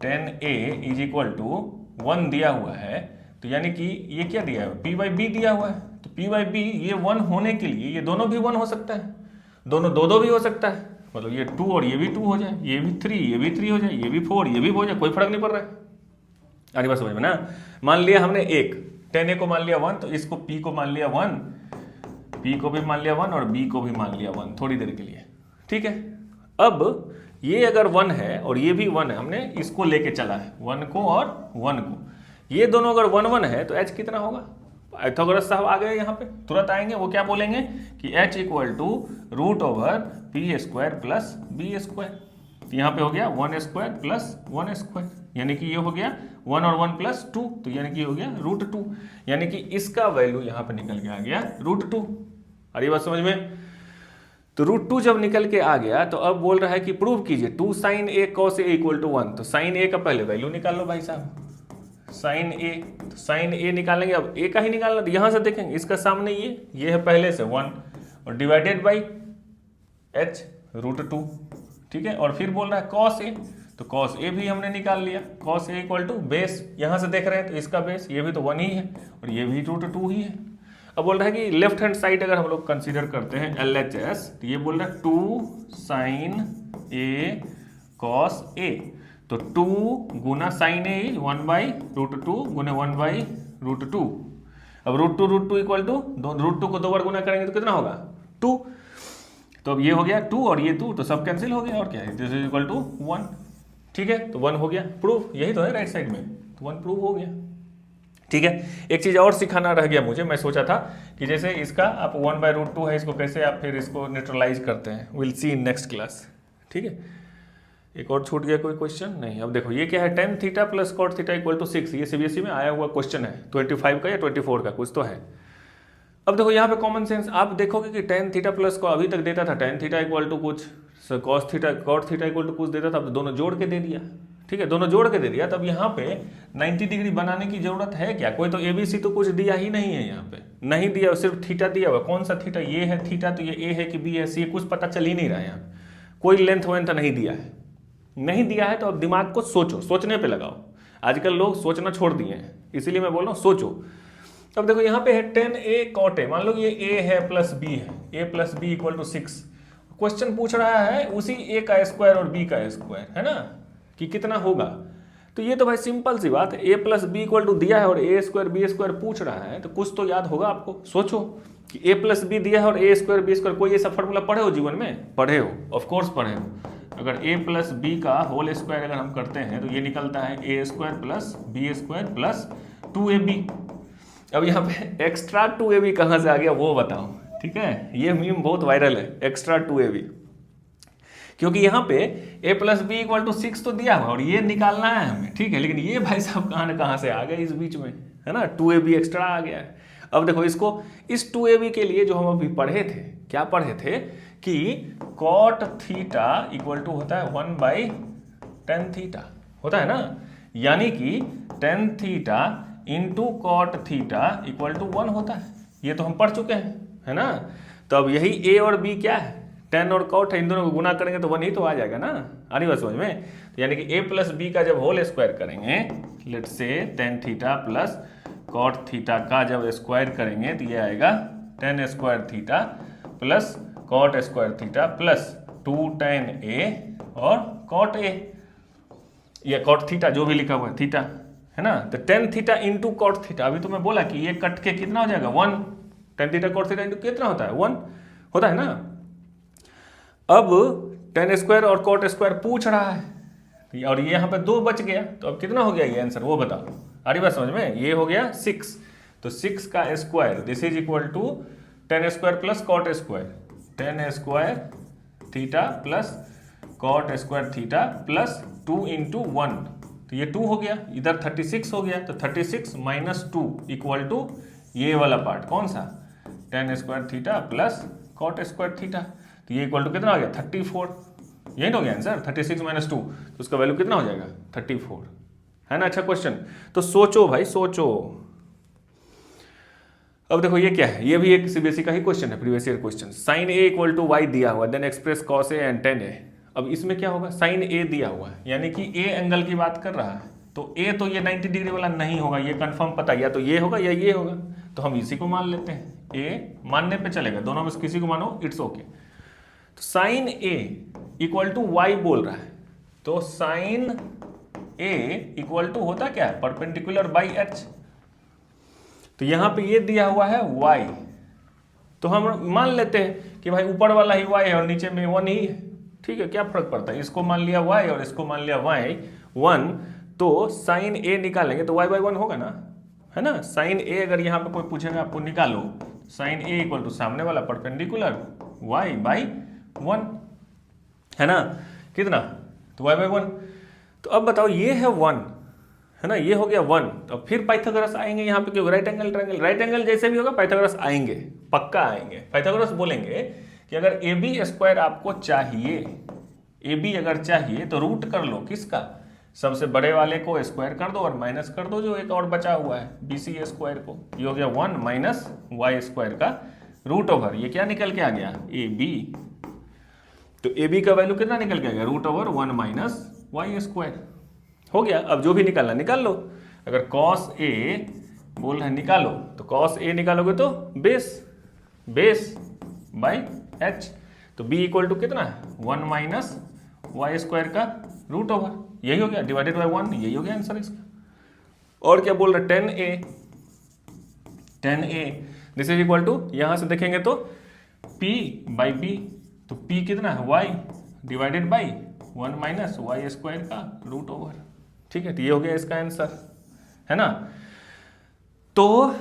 10a इज इक्वल टू 1 दिया हुआ है, तो यानी कि ये क्या दिया है p बाई b दिया हुआ है, तो p बाई b ये 1 होने के लिए ये दोनों भी 1 हो सकता है, दोनों दो भी हो सकता है, मतलब ये 2 और ये भी 2 हो जाए, ये भी 3, ये भी 3 हो जाए, ये भी 4, ये भी हो जाए, कोई फर्क नहीं पड़ रहा है। अरे बात समझ में ना। मान लिया हमने एक 10a को मान लिया 1, तो इसको p को मान लिया 1, p को भी मान लिया 1 और b को भी मान लिया 1 थोड़ी देर के लिए, ठीक है। अब ये अगर 1 है और ये भी 1 है, हमने इसको लेके चला है 1 को और 1 को, ये दोनों अगर 1 1 है तो h कितना होगा। पाइथागोरस साहब आ गए यहाँ पे, तुरंत आएंगे, वो क्या बोलेंगे कि h equal to root over P square plus B square, तो यहाँ पे हो गया 1 स्क्वायर प्लस 1 स्क्वायर, यानी कि ये हो गया 1 और 1 प्लस 2, तो यानी कि हो गया √2, यानी कि इसका वैल्यू यहाँ पे निकल के आ गया √2। अरे बात समझ में। तो √2 जब निकल के आ गया तो अब बोल रहा है कि प्रूव कीजिए 2 sin a cos a equal to 1, तो sin a का पहले वैल्यू निकाल लो भाई साहब, sin a, तो sin a निकालेंगे, अब a का ही निकालना, तो यहाँ से देखेंगे इसका सामने ये है पहले से 1 और डिवाइडेड बाई h √2, ठीक है। और फिर बोल रहा है cos a, तो कॉस ए भी हमने निकाल लिया, cos A equal to base, यहाँ से देख रहे हैं तो इसका बेस ये भी तो 1 ही है और ये भी √2 ही है। अब बोल रहा है कि लेफ्ट हैंड साइड अगर हम लोग कंसीडर करते हैं LHS, तो ये बोल रहा है 2 sin A cos A, तो 2 गुना साइन ए 1/√2 गुने 1/√2। अब √2 इक्वल टू √2 को 2 बार गुना करेंगे तो कितना होगा 2, तो अब ये हो गया 2 और ये 2 तो सब कैंसिल हो गया और क्या है, दिस इज इक्वल टू 1। ठीक है, तो 1 हो गया, प्रूफ यही तो है राइट साइड में, तो 1 प्रूफ हो गया। ठीक है, एक चीज और सिखाना रह गया मुझे, मैं सोचा था कि जैसे इसका आप 1/√2 है, इसको कैसे आप फिर इसको न्यूट्रलाइज करते हैं, will see in next class. ठीक है, एक और छूट गया कोई क्वेश्चन नहीं। अब देखो ये क्या है, tan theta plus cot theta equal to 6, ये CBSE में आया हुआ क्वेश्चन है, 25 का या 24 का कुछ तो है। अब देखो यहाँ पे कॉमन सेंस आप देखोगे कि tan थीटा प्लस को अभी तक देता था tan थीटा इक्वल टू कुछ, cos theta cot theta equal to कुछ देता था, अब तो दोनों जोड़ के दे दिया। ठीक है, दोनों जोड़ के दे दिया, तब यहाँ पे 90 डिग्री बनाने की जरूरत है क्या, कोई तो ABC तो कुछ दिया ही नहीं है, यहाँ पे नहीं दिया, सिर्फ थीटा दिया हुआ। कौन सा थीटा, ये है थीटा, तो ये A है कि B है C, कुछ पता चल ही नहीं रहा है, यहाँ कोई लेंथ वेंथ नहीं दिया है, नहीं दिया है। तो अब दिमाग को सोचो, सोचने पे लगाओ। आजकल लोग सोचना छोड़ दिए हैं, इसीलिए मैं बोल रहा हूँ सोचो। अब देखो यहाँ पे है tan A cot A, मान लो ये A है प्लस B है, A plus B equal to 6। Question पूछ रहा है उसी A का स्क्वायर और B का स्क्वायर, है ना, कि कितना होगा। तो ये तो भाई सिंपल सी बात है, A plus B equal to दिया है और A स्क्वायर B स्क्वायर पूछ रहा है, तो कुछ तो याद होगा आपको। सोचो कि A प्लस B दिया है और A स्क्वायर B स्क्वायर, कोई ऐसा फॉर्मूला पढ़े हो जीवन में? पढ़े हो, ऑफकोर्स पढ़े हो। अगर A प्लस B का होल स्क्वायर अगर हम करते हैं तो ये निकलता है A square plus B square plus 2AB। अब यहाँ पे एक्स्ट्रा 2AB कहाँ से आ गया वो बताओ। ठीक है, ये मीम बहुत वायरल है, एक्स्ट्रा 2AB, क्योंकि यहाँ पे A plus B equal to 6 तो दिया हुआ और ये निकालना है हमें। ठीक है, लेकिन ये भाई साहब कहाँ से आ गए इस बीच में, है ना, 2AB एक्स्ट्रा आ गया है। अब देखो इसको, इस 2AB के लिए जो हम अभी पढ़े थे, क्या पढ़े थे कि cot थीटा इक्वल टू होता है 1/tan थीटा, होता है ना, यानी कि tan theta into cot theta equal to 1 होता है। ये तो हम पढ़ चुके हैं, है ना। तो अब यही A और B क्या है, tan और cot है, इन दोनों को गुना करेंगे तो 1 ही तो आ जाएगा ना, आ रही बात समझ में। तो यानी कि A प्लस B का जब होल स्क्वायर करेंगे, let's say tan theta plus cot theta का जब स्क्वायर करेंगे तो ये आएगा tan square theta plus cot square theta plus 2 tan A और cot A, या cot थीटा जो भी लिखा हुआ है थीटा, है ना। तो tan theta into cot theta, अभी तो मैं बोला कि ये कट के कितना हो जाएगा 1, tan theta cot theta into कितना होता है 1 होता है ना। अब tan स्क्वायर और cot स्क्वायर पूछ रहा है और ये यहाँ पे 2 बच गया, तो अब कितना हो गया ये आंसर वो बताओ, आ रही बात समझ में। ये हो गया 6, तो 6 का square this is equal to tan square plus cot square, tan square theta plus cot square theta plus 2 into 1, तो ये 2 हो गया, इधर 36 हो गया, तो 36 माइनस 2 इक्वल टू ये वाला पार्ट कौन सा, tan square theta plus cot square theta, तो ये इक्वल टू कितना आ गया 34, यही हो गया आंसर 36 माइनस 2, तो उसका वैल्यू कितना हो जाएगा 34, है ना। अच्छा क्वेश्चन, तो सोचो भाई सोचो। अब देखो ये क्या है, ये भी एक CBSE का ही क्वेश्चन है, previous year question. Sine A equal to y दिया हुआ, then express cos A and tan A। अब इसमें क्या होगा, साइन A दिया हुआ है यानी कि A एंगल की बात कर रहा है, तो A तो ये 90 डिग्री वाला नहीं होगा, ये कंफर्म पता, या तो ये होगा या ये होगा, तो हम इसी को मान लेते हैं। A मानने पे चलेगा, दोनों में किसी को मानो इट्स ओके। तो sine A equal to y बोल रहा है, तो साइन A इक्वल टू होता क्या है परपेंडिकुलर बाई h, तो यहां पे ये दिया हुआ है y, तो हम मान लेते हैं कि भाई ऊपर वाला ही y है और नीचे में 1 ही है। ठीक है, क्या फर्क पड़ता है, इसको मान लिया y और इसको मान लिया y 1, तो साइन A निकालेंगे तो y/1 होगा ना, है ना। साइन A अगर यहाँ पे कोई पूछेगा आपको निकालो, साइन A इक्वल टू सामने वाला परपेंडिकुलर y/1, है ना, कितना, तो y/1। तो अब बताओ ये है 1, है ना, ये हो गया 1, तो फिर पाइथागोरस आएंगे यहाँ पे, क्योंकि right angle triangle, right angle जैसे भी होगा पाइथागोरस आएंगे, पक्का आएंगे। पाइथागोरस बोलेंगे कि अगर AB स्क्वायर आपको चाहिए, AB अगर चाहिए तो रूट कर लो किसका, सबसे बड़े वाले को स्क्वायर कर दो और माइनस कर दो जो एक और बचा हुआ है BC स्क्वायर को, ये हो गया 1 माइनस y स्क्वायर का रूट ओवर, ये क्या निकल के आ गया AB, तो AB का वैल्यू कितना निकल के आ गया √1 माइनस वाई स्क्वायर। हो गया। अब जो भी निकालना निकाल लो। अगर cos a बोल रहे हैं निकालो तो cos a निकालोगे तो बेस बाई h, तो b इक्वल टू कितना है 1 माइनस वाई स्क्वायर का रूट ओवर, यही हो गया, डिवाइडेड बाई 1, यही हो गया आंसर इसका। और क्या बोल रहे हैं 10a this is equal to, यहां से देखेंगे तो p बाई b, तो p कितना है y divided by 1 minus Y square का रूट ओवर। ठीक है, तो ये हो गया इसका आंसर, है ना। तो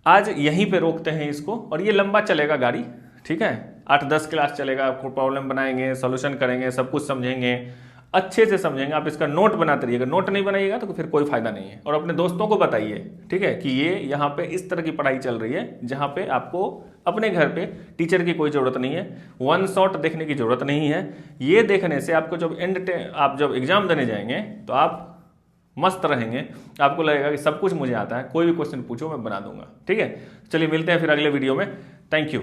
आज यहीं पे रोकते हैं इसको, और ये लंबा चलेगा गाड़ी, ठीक है, 8-10 क्लास चलेगा, आपको प्रॉब्लम बनाएंगे, सॉल्यूशन करेंगे, सब कुछ समझेंगे, अच्छे से समझेंगे। आप इसका नोट बनाते रहिएगा, नोट नहीं बनाइएगा तो फिर कोई फायदा नहीं है। और अपने दोस्तों को बताइए, ठीक है, कि ये यहाँ पे इस तरह की पढ़ाई चल रही है जहाँ पे आपको अपने घर पे टीचर की कोई ज़रूरत नहीं है, वन शॉट देखने की ज़रूरत नहीं है। ये देखने से आपको जब आप जब एग्जाम देने जाएंगे तो आप मस्त रहेंगे, आपको लगेगा कि सब कुछ मुझे आता है, कोई भी क्वेश्चन पूछो मैं बना दूंगा। ठीक है, चलिए मिलते हैं फिर अगले वीडियो में। Thank you.